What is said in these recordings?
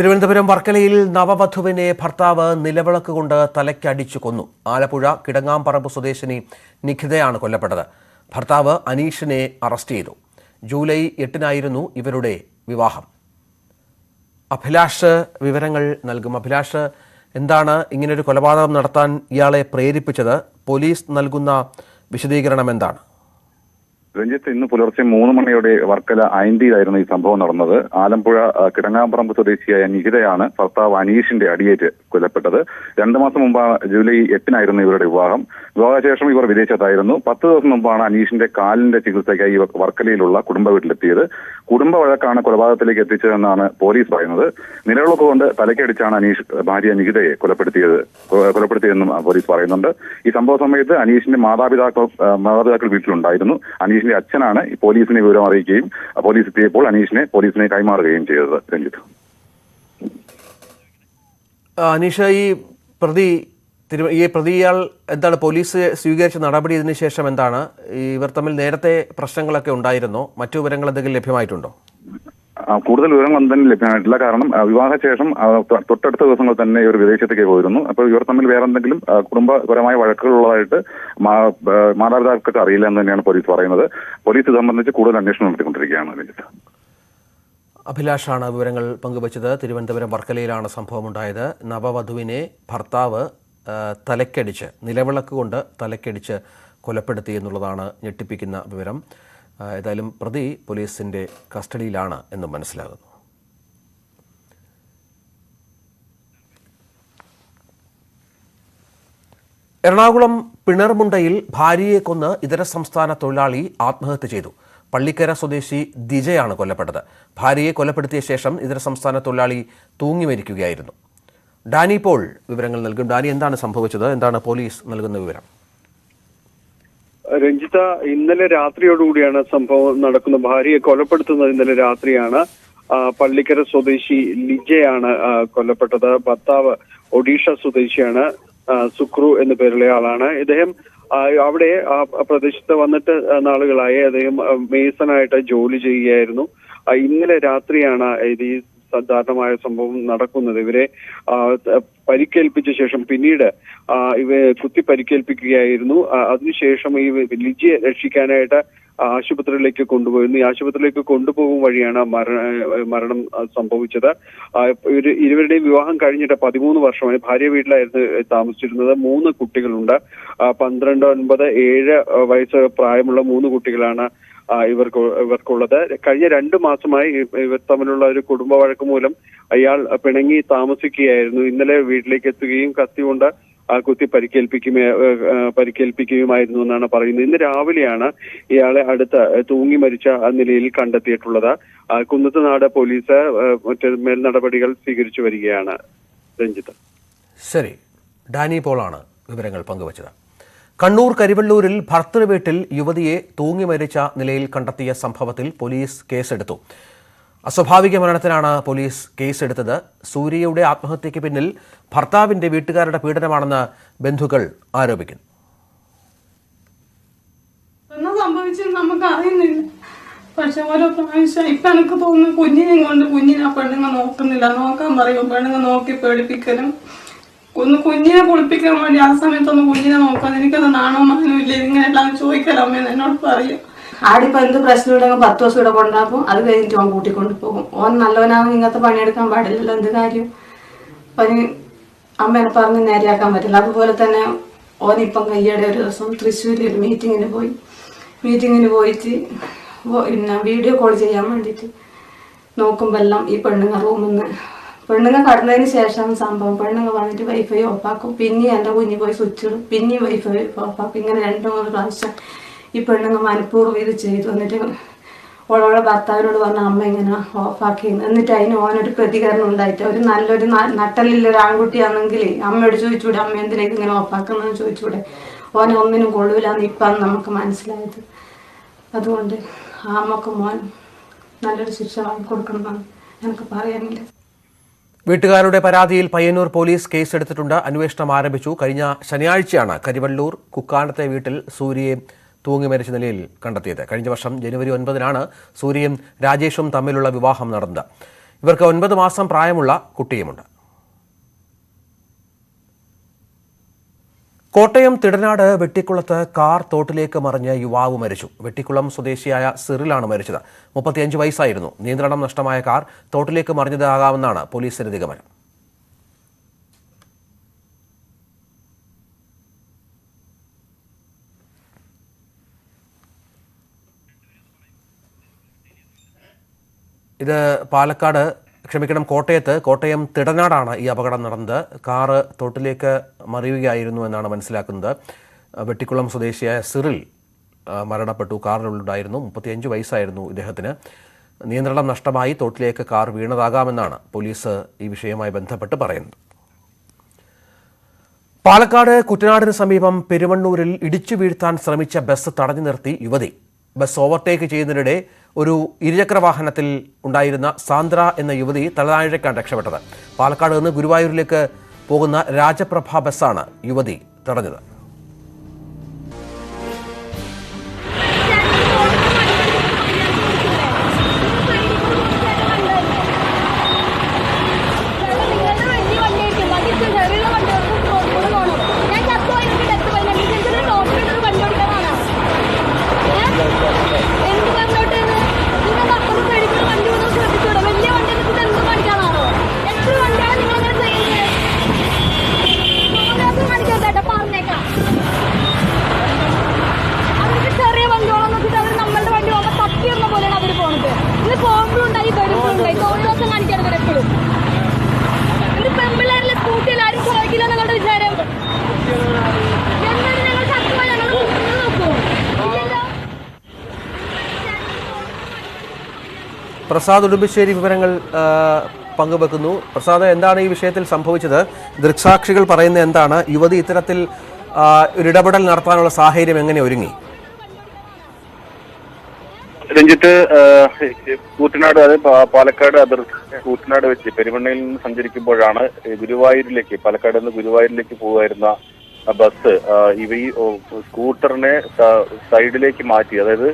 തിരുവനന്തപുരം വർക്കലയിൽ നവവധുവിനെ ഭർത്താവ് നിലവിളക്ക് കൊണ്ട് തലയ്ക്കടിച്ചു കൊന്നു. ആലപ്പുഴ കിടങ്ങാംപറമ്പ് സ്വദേശിനി നിഖിതയാണ് കൊല്ലപ്പെട്ടത്. ഭർത്താവ് അനീഷിനെ അറസ്റ്റ് ചെയ്തു. ജൂലൈ 8-നായിരുന്നു ഇവരുടെ വിവാഹം. അഭിലാഷ് വിവരങ്ങൾ നൽകും. അഭിലാഷ്, എന്താണ് ഇങ്ങനൊരു കൊലപാതകം നടത്താൻ ഇയാളെ പ്രേരിപ്പിച്ചത്? പോലീസ് നൽകുന്ന വിശദീകരണം എന്താണ്? രഞ്ജിത്ത്, ഇന്ന് പുലർച്ചെ 3 മണിയോടെ വർക്കല ഐൻഡിയിലായിരുന്നു ഈ സംഭവം നടന്നത്. ആലപ്പുഴ കിടങ്ങാംപറമ്പ് സ്വദേശിയായ നിഖിതയാണ് ഭർത്താവ് അനീഷിന്റെ അടിയേറ്റ് കൊല്ലപ്പെട്ടത്. 2 മാസം മുമ്പാണ്, ജൂലൈ 8-നായിരുന്നു ഇവരുടെ വിവാഹം. വിവാഹശേഷം ഇവർ വിദേശത്തായിരുന്നു. 10 ദിവസം മുമ്പാണ് അനീഷിന്റെ കാലിന്റെ ചികിത്സയ്ക്കായി ഇവർ വർക്കലയിലുള്ള കുടുംബ വീട്ടിലെത്തിയത്. കുടുംബ വഴക്കാണ് കൊലപാതകത്തിലേക്ക് എത്തിച്ചതെന്നാണ് പോലീസ് പറയുന്നത്. നിലവിളക്ക് കൊണ്ട് തലയ്ക്കടിച്ചാണ് അനീഷ് ഭാര്യ നിഖിതയെ കൊലപ്പെടുത്തിയതെന്നും പോലീസ് പറയുന്നുണ്ട്. ഈ സംഭവ സമയത്ത് അനീഷിന്റെ മാതാപിതാക്കൾ വീട്ടിലുണ്ടായിരുന്നു. അനീഷിന്റെ അച്ഛനാണ് പോലീസിനെ വിവരം അറിയിക്കുകയും പോലീസ് എത്തിയപ്പോൾ പോലീസിനെ കൈമാറുകയും ചെയ്തത്. രഞ്ജിത്ത്, അനീഷ്, ഈ പ്രതിയാൾ എന്താണ് പോലീസ് സ്വീകരിച്ച നടപടി? ഇതിനു ശേഷം എന്താണ്? ഇവർ തമ്മിൽ നേരത്തെ പ്രശ്നങ്ങളൊക്കെ ഉണ്ടായിരുന്നോ? മറ്റു വിവരങ്ങൾ എന്തെങ്കിലും ലഭ്യമായിട്ടുണ്ടോ? കൂടുതൽ വിവരങ്ങളൊന്നും തന്നെ ലഭ്യമായിട്ടില്ല. കാരണം വിവാഹശേഷം തൊട്ടടുത്ത ദിവസങ്ങൾ തന്നെ ഇവർ വിദേശത്തേക്ക് പോയിരുന്നു. അപ്പോൾ ഇവർ തമ്മിൽ വേറെ എന്തെങ്കിലും കുടുംബപരമായ വഴക്കുകളുള്ളതായിട്ട് മാതാപിതാക്കൾക്ക് അറിയില്ല എന്ന് തന്നെയാണ് പോലീസ് പറയുന്നത്. പോലീസ് ഇത് സംബന്ധിച്ച് കൂടുതൽ അന്വേഷണം നടത്തിക്കൊണ്ടിരിക്കുകയാണ്. അഭിലാഷാണ് വിവരങ്ങൾ പങ്കുവച്ചത്. തിരുവനന്തപുരം വർക്കലയിലാണ് സംഭവമുണ്ടായത്. നവവധുവിനെ ഭർത്താവ് നിലവിളക്ക് കൊണ്ട് തലയ്ക്കടിച്ച് കൊലപ്പെടുത്തി എന്നുള്ളതാണ് ഞെട്ടിപ്പിക്കുന്ന വിവരം. ഏതായാലും പ്രതി പോലീസിന്റെ കസ്റ്റഡിയിലാണ് എന്നും മനസ്സിലാകുന്നു. എറണാകുളം പിണർമുണ്ടയിൽ ഭാര്യയെ കൊന്ന് ഇതര സംസ്ഥാന തൊഴിലാളി ആത്മഹത്യ ചെയ്തു. പള്ളിക്കര സ്വദേശി ദിജയാണ് കൊല്ലപ്പെട്ടത്. ഭാര്യയെ കൊലപ്പെടുത്തിയ ശേഷം ഇതര സംസ്ഥാന തൊഴിലാളി തൂങ്ങി മരിക്കുകയായിരുന്നു. ഡാനി പോൾ വിവരങ്ങൾ നൽകും. ഡാനി, എന്താണ് സംഭവിച്ചത്? എന്താണ് പോലീസ് നൽകുന്ന വിവരം? രഞ്ജിത്ത, ഇന്നലെ രാത്രിയോടുകൂടിയാണ് സംഭവം നടക്കുന്നത്. ഭാര്യയെ കൊലപ്പെടുത്തുന്നത് ഇന്നലെ രാത്രിയാണ്. പള്ളിക്കര സ്വദേശി ലിജയാണ് കൊല്ലപ്പെട്ടത്. ഭർത്താവ് ഒഡീഷ സ്വദേശിയാണ്, സുക്രു എന്ന പേരുള്ള ആളാണ്. ഇദ്ദേഹം അവിടെ പ്രദേശത്ത് വന്നിട്ട് നാളുകളായി. അദ്ദേഹം മേസനായിട്ട് ജോലി ചെയ്യുകയായിരുന്നു. ഇന്നലെ രാത്രിയാണ് ഈ സാധാരണമായ സംഭവം നടക്കുന്നത്. ഇവരെ പരിക്കേൽപ്പിച്ച ശേഷം പിന്നീട് ഇവരെ കുത്തി പരിക്കേൽപ്പിക്കുകയായിരുന്നു. അതിനുശേഷം ഈ ലിജിയെ രക്ഷിക്കാനായിട്ട് ആശുപത്രിയിലേക്ക് കൊണ്ടുപോയിരുന്നു. ഈ ആശുപത്രിയിലേക്ക് കൊണ്ടുപോകും വഴിയാണ് മരണം സംഭവിച്ചത്. ഇരുവരുടെയും വിവാഹം കഴിഞ്ഞിട്ട് 13 വർഷമായി. ഭാര്യ വീട്ടിലായിരുന്നു താമസിച്ചിരുന്നത്. 3 കുട്ടികളുണ്ട്. 12, 9, 7 വയസ്സ് പ്രായമുള്ള 3 കുട്ടികളാണ് ഇവർക്കുള്ളത്. കഴിഞ്ഞ 2 മാസമായി ഇവർ തമ്മിലുള്ള ഒരു കുടുംബ വഴക്ക് മൂലം അയാൾ പിണങ്ങി താമസിക്കുകയായിരുന്നു. ഇന്നലെ വീട്ടിലേക്ക് എത്തുകയും കത്തി കൊണ്ട് കുത്തി പരിക്കേൽപ്പിക്കുകയുമായിരുന്നു എന്നാണ് പറയുന്നത്. ഇന്ന് രാവിലെയാണ് ഇയാളെ തൂങ്ങി മരിച്ച നിലയിൽ കണ്ടെത്തിയിട്ടുള്ളത്. കുന്നത്തുനാട് പോലീസ് മറ്റ് മേൽ നടപടികൾ സ്വീകരിച്ചു വരികയാണ്. രഞ്ജിത്ത്, ശരി. ഡാനി പോളാണ് വിവരങ്ങൾ പങ്കുവച്ചത്. കണ്ണൂർ കരിവള്ളൂരിൽ ഭർത്തൃ വീട്ടിൽ യുവതിയെ തൂങ്ങി മരിച്ച നിലയിൽ കണ്ടെത്തിയ സംഭവത്തിൽ പോലീസ് കേസെടുത്തു. അസ്വാഭാവിക മരണത്തിനാണ് പോലീസ് കേസെടുത്തത്. സൂര്യയുടെ ആത്മഹത്യയ്ക്ക് പിന്നിൽ ഭർത്താവിന്റെ വീട്ടുകാരുടെ പീഡനമാണെന്ന് ബന്ധുക്കൾ ആരോപിക്കുന്നു. നമുക്ക് അറിയുന്നില്ല. പക്ഷെ ഓരോ പ്രാവശ്യം ഇപ്പൊ എനിക്ക് തോന്നുന്നു കുഞ്ഞിനെയും കൊണ്ട് പെണ്ണുങ്ങൾ നോക്കുന്നില്ല. നോക്കാൻ പറയും, പെണ്ണുങ്ങൾ നോക്കി പേടിപ്പിക്കലും. കുഞ്ഞിനെ കുളിപ്പിക്കാൻ വേണ്ടി ആ സമയത്തൊന്ന് കുഞ്ഞിനെ നോക്കാൻ എനിക്കത് നാണോ മാനോ ഇല്ല. ഇങ്ങനെല്ലാം ചോദിക്കലമ്മേന്ന് എന്നോട് പറയും. ആടിപ്പോ എന്ത് പ്രശ്നം ഉണ്ടെങ്കിൽ 10 ദിവസം ഇവിടെ കൊണ്ടാക്കും. അത് കഴിഞ്ഞിട്ട് ഓൻ കൂട്ടിക്കൊണ്ട് പോകും. ഓൻ നല്ലവനാകും. ഇങ്ങനത്തെ പണിയെടുക്കാൻ പാടില്ലല്ലോ. എന്ത് കാര്യം ഓന് അമ്മേനെ പറഞ്ഞ് നേരെയാക്കാൻ പറ്റില്ല. അതുപോലെ തന്നെ ഓനിപ്പം കയ്യടെ ഒരു ദിവസം തൃശ്ശൂരിൽ ഒരു മീറ്റിങ്ങിന് പോയിട്ട് പിന്നെ വീഡിയോ കോൾ ചെയ്യാൻ വേണ്ടിയിട്ട് നോക്കുമ്പോൾ എല്ലാം ഈ പെണ്ണുങ്ങൾ കടന്നതിന് ശേഷം സംഭവം. പെണ്ണുങ്ങൾ വന്നിട്ട് വൈഫൈ ഓഫാക്കും. പിന്നെ എൻ്റെ കുഞ്ഞ് പോയി സ്വിച്ച് ഇടും. പിന്നെയും വൈഫൈ ഓഫാക്കും. ഇങ്ങനെ 2-3 പ്രാവശ്യം ഈ പെണ്ണുങ്ങൾ മനഃപൂർവ്വം ഇത് ചെയ്തു. എന്നിട്ട് ഓളോടെ ഭർത്താവിനോട് പറഞ്ഞ അമ്മ ഇങ്ങനെ ഓഫാക്കി. എന്നിട്ട് അതിന് ഓനൊരു പ്രതികരണം ഉണ്ടായിട്ട് ഒരു നല്ലൊരു നട്ടലില്ലൊരു ആൺകുട്ടിയാണെങ്കിൽ അമ്മയോട് ചോദിച്ചൂടെ, അമ്മ എന്തിനേക്ക് ഇങ്ങനെ ഓഫാക്കുന്നതെന്ന് ചോദിച്ചൂടെ. ഓനെ ഒന്നിനും കൊള്ളൂലെന്ന് ഇപ്പം നമുക്ക് മനസ്സിലായത്. അതുകൊണ്ട് ആ അമ്മക്ക് മോൻ നല്ലൊരു ശിക്ഷ വാങ്ങിക്കൊടുക്കണമെന്നാണ് എനിക്ക് പറയാനില്ല. വീട്ടുകാരുടെ പരാതിയിൽ പയ്യന്നൂർ പോലീസ് കേസെടുത്തിട്ടുണ്ട്. അന്വേഷണം ആരംഭിച്ചു. കഴിഞ്ഞ ശനിയാഴ്ചയാണ് കരിവള്ളൂർ കുക്കാനത്തെ വീട്ടിൽ സൂര്യയെ തൂങ്ങി മരിച്ച നിലയിൽ കണ്ടെത്തിയത്. കഴിഞ്ഞ വർഷം ജനുവരി 9-നാണ് സൂര്യയും രാജേഷും തമ്മിലുള്ള വിവാഹം നടന്നത്. ഇവർക്ക് 9 മാസം പ്രായമുള്ള കുട്ടിയുമുണ്ട്. കോട്ടയം തിടനാട് വെട്ടിക്കുളത്ത് കാർ തോട്ടിലേക്ക് മറിഞ്ഞ് യുവാവ് മരിച്ചു. വെട്ടിക്കുളം സ്വദേശിയായ സിറിലാണ് മരിച്ചത്. 35 വയസ്സായിരുന്നു. നിയന്ത്രണം നഷ്ടമായ കാർ തോട്ടിലേക്ക് മറിഞ്ഞതാകാമെന്നാണ് പോലീസിന്റെ നിഗമനം. ഇത് കോട്ടയം തിടനാടാണ് ഈ അപകടം നടന്നത്. കാറ് തോട്ടിലേക്ക് മറിയുകയായിരുന്നു എന്നാണ് മനസ്സിലാക്കുന്നത്. വെട്ടിക്കുളം സ്വദേശിയായ സിറിൽ മരണപ്പെട്ടു. കാറിനുള്ളിലുണ്ടായിരുന്നു. 35 വയസ്സായിരുന്നു ഇദ്ദേഹത്തിന്. നിയന്ത്രണം നഷ്ടമായി തോട്ടിലേക്ക് കാർ വീണതാകാമെന്നാണ് പോലീസ് ഈ വിഷയവുമായി ബന്ധപ്പെട്ട് പറയുന്നത്. പാലക്കാട് കുട്ടനാടിന് സമീപം പെരുവണ്ണൂരിൽ ഇടിച്ചു വീഴ്ത്താൻ ശ്രമിച്ച ബസ് തടഞ്ഞു നിർത്തി യുവതി. ബസ് ഓവർടേക്ക് ചെയ്യുന്നതിനിടെ ഒരു ഇരുചക്ര വാഹനത്തിൽ ഉണ്ടായിരുന്ന സാന്ദ്ര എന്ന യുവതി തലനാഴിഴക്കാണ് രക്ഷപ്പെട്ടത്. പാലക്കാട് നിന്ന് ഗുരുവായൂരിലേക്ക് പോകുന്ന രാജപ്രഭ ബസ്സാണ് യുവതി തടഞ്ഞത്. പ്രസാദ് ഉടുമ്പശ്ശേരി വിവരങ്ങൾ പങ്കുവെക്കുന്നു. പ്രസാദ്, എന്താണ് ഈ വിഷയത്തിൽ സംഭവിച്ചത്? ദൃക്സാക്ഷികൾ പറയുന്ന എന്താണ്? യുവതി ഇത്തരത്തിൽ ഒരിടപെടൽ നടത്താനുള്ള സാഹചര്യം എങ്ങനെ ഒരുങ്ങി? രഞ്ജിത്ത്, കൂറ്റനാട്, അത് പാലക്കാട് കൂറ്റനാട് വെച്ച് പെരുവണ്ണയിൽ നിന്ന് സഞ്ചരിക്കുമ്പോഴാണ് ഗുരുവായൂരിലേക്ക്, പാലക്കാട് നിന്ന് ഗുരുവായൂരിലേക്ക് പോകുമായിരുന്ന ബസ് ഈ സ്കൂട്ടറിനെ സൈഡിലേക്ക് മാറ്റി, അതായത്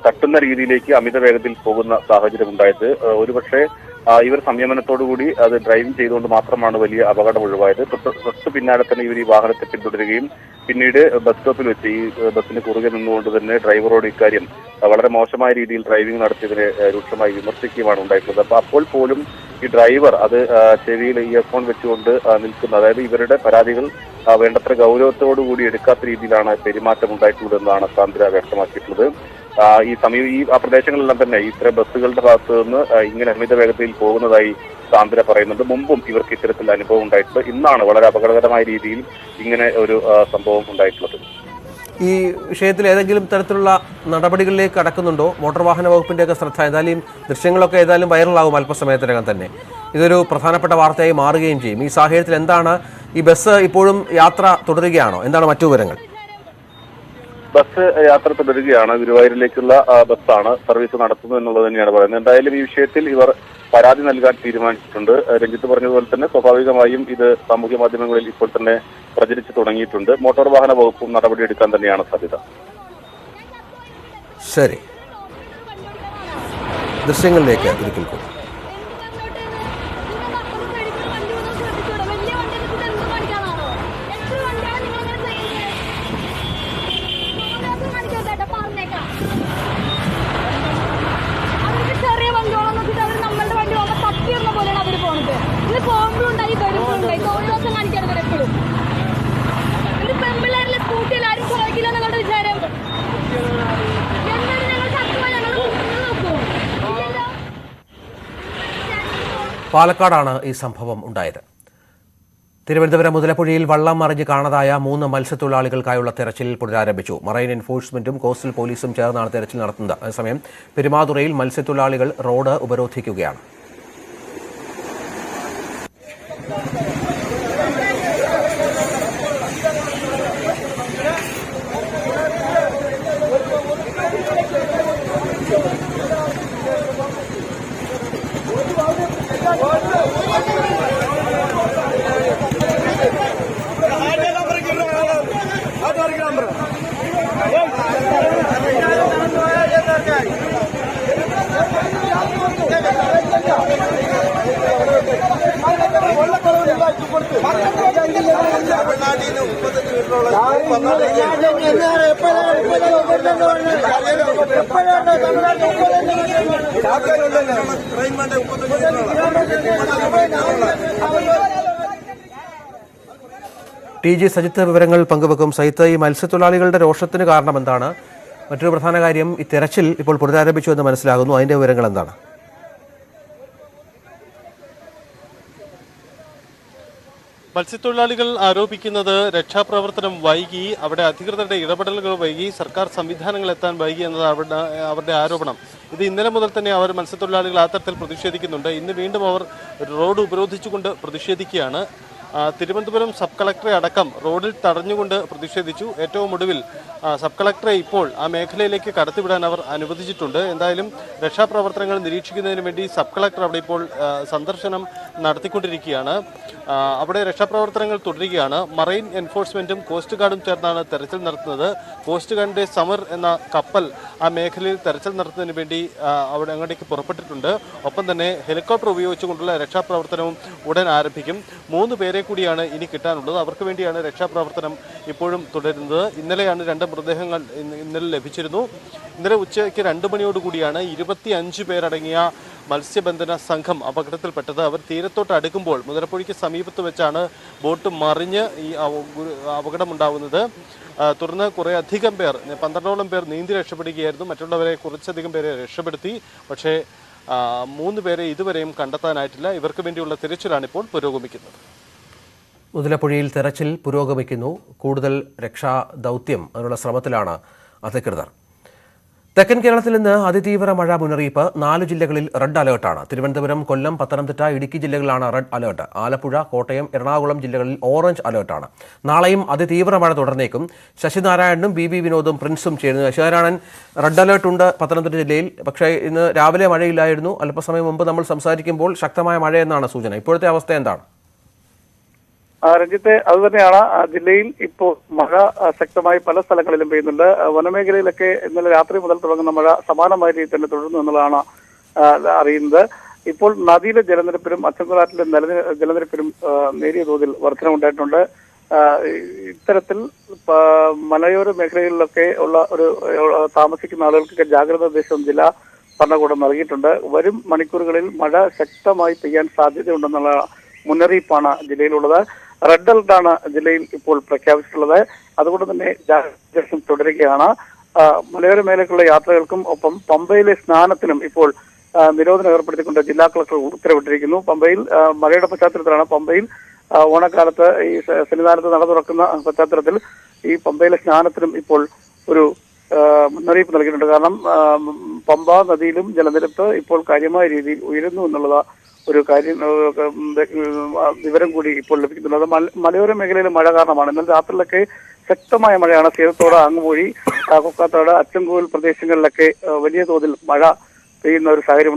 തട്ടുന്ന രീതിയിലേക്ക് അമിത വേഗത്തിൽ പോകുന്ന സാഹചര്യം ഉണ്ടായത്. ഒരുപക്ഷെ ഇവർ സംയമനത്തോടുകൂടി അത് ഡ്രൈവിംഗ് ചെയ്തുകൊണ്ട് മാത്രമാണ് വലിയ അപകടം ഒഴിവായത്. തൊട്ട് പിന്നാലെ തന്നെ ഇവർ ഈ വാഹനത്തെ പിന്തുടരുകയും പിന്നീട് ബസ് സ്റ്റോപ്പിൽ വെച്ച് ഈ ബസ്സിന് കുറുകെ നിന്നുകൊണ്ട് തന്നെ ഡ്രൈവറോട് ഇക്കാര്യം വളരെ മോശമായ രീതിയിൽ ഡ്രൈവിംഗ് നടത്തിയതിനെ രൂക്ഷമായി വിമർശിക്കുകയാണ് ഉണ്ടായിട്ടുള്ളത്. അപ്പോൾ പോലും ഈ ഡ്രൈവർ അത് ചെവിയിൽ ഇയർഫോൺ വെച്ചുകൊണ്ട് നിൽക്കുന്ന, അതായത് ഇവരുടെ പരാതികൾ വേണ്ടത്ര ഗൗരവത്തോടുകൂടി എടുക്കാത്ത രീതിയിലാണ് പെരുമാറ്റം ഉണ്ടായിട്ടുള്ളതെന്നാണ് സാന്ദ്ര വ്യക്തമാക്കിയിട്ടുള്ളത്. ഈ പ്രദേശങ്ങളിലെല്ലാം തന്നെ ഇത്തരം ബസ്സുകളുടെ ഭാഗത്തു നിന്ന് ഇങ്ങനെ അമിത വേഗതയിൽ പോകുന്നതായി സാന്ദ്ര പറയുന്നുണ്ട്. മുമ്പും ഇവർക്ക് ഇത്തരത്തിൽ അനുഭവം ഉണ്ടായിട്ടുണ്ട്. ഇന്നാണ് വളരെ അപകടകരമായ രീതിയിൽ ഇങ്ങനെ ഒരു സംഭവം ഉണ്ടായിട്ടുള്ളത്. ഈ വിഷയത്തിൽ ഏതെങ്കിലും തരത്തിലുള്ള നടപടികളിലേക്ക് കടക്കുന്നുണ്ടോ? മോട്ടോർ വാഹന വകുപ്പിന്റെയൊക്കെ ശ്രദ്ധ, ഏതായാലും ദൃശ്യങ്ങളൊക്കെ ഏതായാലും വൈറലാകും അല്പസമയത്തിനകം തന്നെ. ഇതൊരു പ്രധാനപ്പെട്ട വാർത്തയായി മാറുകയും ചെയ്യും. ഈ സാഹചര്യത്തിൽ എന്താണ്, ഈ ബസ് ഇപ്പോഴും യാത്ര തുടരുകയാണോ? എന്താണ് മറ്റു വിവരങ്ങൾ? ബസ് യാത്ര തുടരുകയാണ്. ഗുരുവായൂരിലേക്കുള്ള ബസ്സാണ് സർവീസ് നടത്തുന്നത് എന്നുള്ളത് തന്നെയാണ് പറയുന്നത്. എന്തായാലും ഈ വിഷയത്തിൽ ഇവർ പരാതി നൽകാൻ തീരുമാനിച്ചിട്ടുണ്ട്. രഞ്ജിത്ത് പറഞ്ഞതുപോലെ തന്നെ സ്വാഭാവികമായും ഇത് സാമൂഹ്യ മാധ്യമങ്ങളിൽ ഇപ്പോൾ തന്നെ പ്രചരിച്ചു തുടങ്ങിയിട്ടുണ്ട്. മോട്ടോർ വാഹന വകുപ്പും നടപടിയെടുക്കാൻ തന്നെയാണ് സാധ്യത. ശരി, ദൃശ്യങ്ങളിലേക്ക് ഒരിക്കൽ കൂടി. പാലക്കാടാണ് ഈ സംഭവം ഉണ്ടായത്. തിരുവനന്തപുരം മുതലപ്പുഴയിൽ വള്ളം മറിഞ്ഞ് കാണാതായ 3 മത്സ്യത്തൊഴിലാളികൾക്കായുള്ള തെരച്ചിൽ പുനരാരംഭിച്ചു. മറൈൻ എൻഫോഴ്സ്മെന്റും കോസ്റ്റൽ പോലീസും ചേർന്നാണ് തെരച്ചിൽ നടത്തുന്നത്. അതേസമയം പെരുമാതുറയിൽ മത്സ്യത്തൊഴിലാളികൾ റോഡ് ഉപരോധിക്കുകയാണ്. Yeah. ടി ജി സജിത്ത് വിവരങ്ങൾ പങ്കുവെക്കും. സജിത്ത്, ഈ മത്സ്യത്തൊഴിലാളികളുടെ രോഷത്തിന് കാരണം എന്താണ്? മറ്റൊരു പ്രധാന കാര്യം, ഈ തെരച്ചിൽ ഇപ്പോൾ പുനരാരംഭിച്ചു എന്ന് മനസ്സിലാകുന്നു. അതിന്റെ വിവരങ്ങൾ എന്താണ്? മത്സ്യത്തൊഴിലാളികൾ ആരോപിക്കുന്നത് രക്ഷാപ്രവർത്തനം വൈകി, അവിടെ അധികൃതരുടെ ഇടപെടലുകൾ വൈകി, സർക്കാർ സംവിധാനങ്ങൾ എത്താൻ വൈകി എന്നതാണ് അവരുടെ ആരോപണം. ഇത് ഇന്നലെ മുതൽ തന്നെ അവർ മത്സ്യത്തൊഴിലാളികൾ ആ തരത്തിൽ പ്രതിഷേധിക്കുന്നുണ്ട്. ഇന്ന് വീണ്ടും അവർ റോഡ് ഉപരോധിച്ചുകൊണ്ട് പ്രതിഷേധിക്കുകയാണ്. തിരുവനന്തപുരം സബ് കളക്ടറെ അടക്കം റോഡിൽ തടഞ്ഞുകൊണ്ട് പ്രതിഷേധിച്ചു. ഏറ്റവും ഒടുവിൽ സബ് കളക്ടറെ ഇപ്പോൾ ആ മേഖലയിലേക്ക് കടത്തിവിടാൻ അവർ അനുവദിച്ചിട്ടുണ്ട്. എന്തായാലും രക്ഷാപ്രവർത്തനങ്ങൾ നിരീക്ഷിക്കുന്നതിന് വേണ്ടി സബ് കളക്ടർ അവിടെ ഇപ്പോൾ സന്ദർശനം നടത്തിക്കൊണ്ടിരിക്കുകയാണ്. അവിടെ രക്ഷാപ്രവർത്തനങ്ങൾ തുടരുകയാണ്. മറൈൻ എൻഫോഴ്സ്മെന്റും കോസ്റ്റ് ഗാർഡും ചേർന്നാണ് തെരച്ചിൽ നടത്തുന്നത്. കോസ്റ്റ് ഗാർഡിന്റെ സമർ എന്ന കപ്പൽ ആ മേഖലയിൽ തെരച്ചിൽ നടത്തുന്നതിന് വേണ്ടി അവിടെ അങ്ങോട്ടേക്ക് പുറപ്പെട്ടിട്ടുണ്ട്. ഒപ്പം തന്നെ ഹെലികോപ്റ്റർ ഉപയോഗിച്ചുകൊണ്ടുള്ള രക്ഷാപ്രവർത്തനവും ഉടൻ ആരംഭിക്കും. 3 പേരെ കൂടിയാണ് ഇനി കിട്ടാനുള്ളത്. അവർക്ക് വേണ്ടിയാണ് രക്ഷാപ്രവർത്തനം ഇപ്പോഴും തുടരുന്നത്. ഇന്നലെയാണ് 2 മൃതദേഹങ്ങൾ ഇന്നലെ ലഭിച്ചിരുന്നു. ഇന്നലെ ഉച്ചയ്ക്ക് 2 മണിയോടുകൂടിയാണ് 25 പേരടങ്ങിയ മത്സ്യബന്ധന സംഘം അപകടത്തിൽപ്പെട്ടത്. അവർ തീരത്തോട്ട് അടുക്കുമ്പോൾ മുതലപ്പുഴയ്ക്ക് സമീപത്ത് വെച്ചാണ് ബോട്ട് മറിഞ്ഞ് ഈ അപകടമുണ്ടാകുന്നത്. തുടർന്ന് കുറേ അധികം പേർ, 12ഓളം പേർ നീന്തി രക്ഷപ്പെടുകയായിരുന്നു. മറ്റുള്ളവരെ കുറച്ചധികം പേരെ രക്ഷപ്പെടുത്തി. പക്ഷേ 3 പേരെ ഇതുവരെയും കണ്ടെത്താനായിട്ടില്ല. ഇവർക്ക് വേണ്ടിയുള്ള തിരച്ചിലാണ് ഇപ്പോൾ പുരോഗമിക്കുന്നത്. മുതലപ്പുഴയിൽ തെരച്ചിൽ പുരോഗമിക്കുന്നു. കൂടുതൽ രക്ഷാദൗത്യം അതിനുള്ള ശ്രമത്തിലാണ് അധികൃതർ. തെക്കൻ കേരളത്തിൽ നിന്ന് അതിതീവ്ര മഴ മുന്നറിയിപ്പ്. 4 ജില്ലകളിൽ റെഡ് അലേർട്ടാണ്. തിരുവനന്തപുരം, കൊല്ലം, പത്തനംതിട്ട, ഇടുക്കി ജില്ലകളിലാണ് റെഡ് അലേർട്ട്. ആലപ്പുഴ, കോട്ടയം, എറണാകുളം ജില്ലകളിൽ ഓറഞ്ച് അലേർട്ടാണ്. നാളെയും അതിതീവ്ര മഴ തുടർന്നേക്കും. ശശിനാരായണനും ബി വിനോദും പ്രിൻസും ചേരുന്നു. ശശിനാരായണൻ, റെഡ് അലേർട്ട് ഉണ്ട് പത്തനംതിട്ട ജില്ലയിൽ. പക്ഷേ ഇന്ന് രാവിലെ മഴയില്ലായിരുന്നു. അല്പസമയം മുമ്പ് നമ്മൾ സംസാരിക്കുമ്പോൾ ശക്തമായ മഴയെന്നാണ് സൂചന. ഇപ്പോഴത്തെ അവസ്ഥ എന്താണ്? രഞ്ജിത്തെ, അതുതന്നെയാണ്. ജില്ലയിൽ ഇപ്പോൾ മഴ ശക്തമായി പല സ്ഥലങ്ങളിലും പെയ്യുന്നുണ്ട്. വനമേഖലയിലൊക്കെ ഇന്നലെ രാത്രി മുതൽ തുടങ്ങുന്ന മഴ സമാനമായ രീതിയിൽ തന്നെ തുടരുന്നു എന്നുള്ളതാണ് അറിയുന്നത്. ഇപ്പോൾ നദിയിലെ ജലനിരപ്പിലും അച്ചൻകുളാറ്റിലെ ജലനിരപ്പിലും നേരിയ തോതിൽ വർധനമുണ്ടായിട്ടുണ്ട്. ഇത്തരത്തിൽ മലയോര മേഖലകളിലൊക്കെ ഉള്ള ഒരു താമസിക്കുന്ന ആളുകൾക്കൊക്കെ ജാഗ്രതാ നിർദ്ദേശം ജില്ലാ ഭരണകൂടം നൽകിയിട്ടുണ്ട്. വരും മണിക്കൂറുകളിൽ മഴ ശക്തമായി പെയ്യാൻ സാധ്യതയുണ്ടെന്നുള്ള മുന്നറിയിപ്പാണ് ജില്ലയിലുള്ളത്. റെഡ് അലർട്ടാണ് ജില്ലയിൽ ഇപ്പോൾ പ്രഖ്യാപിച്ചിട്ടുള്ളത്. അതുകൊണ്ട് തന്നെ ജാഗ്രത തുടരുകയാണ്. മലയോര മേഖലയിലുള്ള യാത്രകൾക്കും ഒപ്പം പമ്പയിലെ സ്നാനത്തിനും ഇപ്പോൾ നിരോധനം ഏർപ്പെടുത്തിക്കൊണ്ട് ജില്ലാ കളക്ടർ ഉത്തരവിട്ടിരിക്കുന്നു. പമ്പയിൽ മഴയുടെ പശ്ചാത്തലത്തിലാണ് പമ്പയിൽ ഓണക്കാലത്ത് ഈ സന്നിധാനത്ത് നട തുറക്കുന്ന പശ്ചാത്തലത്തിൽ ഈ പമ്പയിലെ സ്നാനത്തിനും ഇപ്പോൾ ഒരു മുന്നറിയിപ്പ് നൽകിയിട്ടുണ്ട്. കാരണം പമ്പ നദിയിലും ജലനിരപ്പ് ഇപ്പോൾ കാര്യമായ രീതിയിൽ ഉയരുന്നു എന്നുള്ള ഒരു കാര്യം വിവരം കൂടി ഇപ്പോൾ ലഭിക്കുന്നുണ്ട്. അത് മലയോര മേഖലയിലെ മഴ കാരണമാണ്. എന്നാൽ രാത്രിയിലൊക്കെ ശക്തമായ മഴയാണ്. സീതത്തോട്, അങ്ങുമൂഴി, കൊക്കാത്തോട്, അച്ചൻകോവിൽ പ്രദേശങ്ങളിലൊക്കെ വലിയ തോതിൽ മഴ പെയ്യുന്ന ഒരു സാഹചര്യം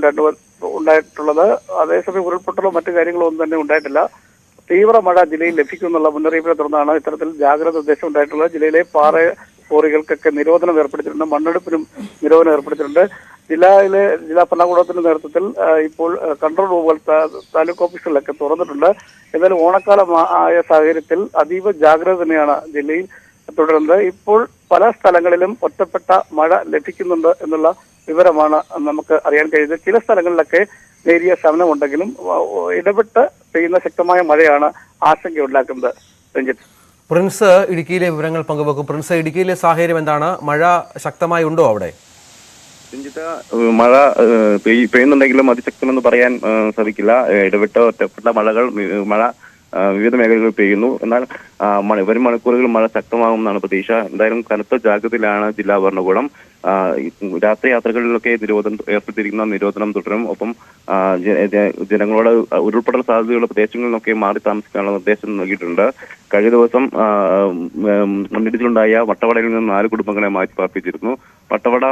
ഉണ്ടായിട്ടുള്ളത്. അതേസമയം ഉരുൾപൊട്ടലോ മറ്റു കാര്യങ്ങളോ ഒന്നും തന്നെ ഉണ്ടായിട്ടില്ല. തീവ്ര മഴ ജില്ലയിൽ ലഭിക്കുമെന്നുള്ള മുന്നറിയിപ്പിനെ തുടർന്നാണ് ഇത്തരത്തിൽ ജാഗ്രത നിർദ്ദേശം ഉണ്ടായിട്ടുള്ളത്. ജില്ലയിലെ പാറ ക്വാറികൾക്കൊക്കെ നിരോധനം ഏർപ്പെടുത്തിയിട്ടുണ്ട്. മണ്ണെടുപ്പിനും നിരോധനം ഏർപ്പെടുത്തിയിട്ടുണ്ട്. ജില്ലാ ഭരണകൂടത്തിന്റെ നേതൃത്വത്തിൽ ഇപ്പോൾ കൺട്രോൾ റൂമുകൾ താലൂക്ക് ഓഫീസുകളിലൊക്കെ തുറന്നിട്ടുണ്ട്. എന്നാലും ഓണക്കാലം ആയ സാഹചര്യത്തിൽ അതീവ ജാഗ്രത തന്നെയാണ് ജില്ലയിൽ തുടരുന്നത്. ഇപ്പോൾ പല സ്ഥലങ്ങളിലും ഒറ്റപ്പെട്ട മഴ ലഭിക്കുന്നുണ്ട് എന്നുള്ള വിവരമാണ് നമുക്ക് അറിയാൻ കഴിയുന്നത്. ചില സ്ഥലങ്ങളിലൊക്കെ നേരിയ ശമനമുണ്ടെങ്കിലും ഇടപെട്ട് പെയ്യുന്ന ശക്തമായ മഴയാണ് ആശങ്കയുണ്ടാക്കുന്നത്. രഞ്ജിത്ത്, പ്രിൻസ് ഇടുക്കിയിലെ വിവരങ്ങൾ പങ്കുവെക്കും. പ്രിൻസ്, ഇടുക്കിയിലെ സാഹചര്യം എന്താണ്? മഴ ശക്തമായി ഉണ്ടോ അവിടെ? രഞ്ജിത്ത്, മഴ പെയ്യുന്നുണ്ടെങ്കിലും അതിശക്തമെന്ന് പറയാൻ സാധിക്കില്ല. ഇടവിട്ട ഒറ്റപ്പെട്ട മഴ വിവിധ മേഖലകളിൽ പെയ്യുന്നു. എന്നാൽ വരും മണിക്കൂറുകളിൽ മഴ ശക്തമാകുമെന്നാണ് പ്രതീക്ഷ. എന്തായാലും കനത്ത ജാഗ്രതയിലാണ് ജില്ലാ ഭരണകൂടം. രാത്രി യാത്രകളിലൊക്കെ ഏർപ്പെടുത്തിയിരിക്കുന്ന നിരോധനം തുടരും. ഒപ്പം ജനങ്ങളോട് ഉരുൾപൊട്ടൽ സാധ്യതയുള്ള പ്രദേശങ്ങളിൽ നിന്നൊക്കെ മാറി താമസിക്കാനുള്ള നിർദ്ദേശം നൽകിയിട്ടുണ്ട്. കഴിഞ്ഞ ദിവസം മണ്ണിടിച്ചിലുണ്ടായ വട്ടവടയിൽ നിന്ന് 4 കുടുംബങ്ങളെ മാറ്റി പാർപ്പിച്ചിരുന്നു. വട്ടവട,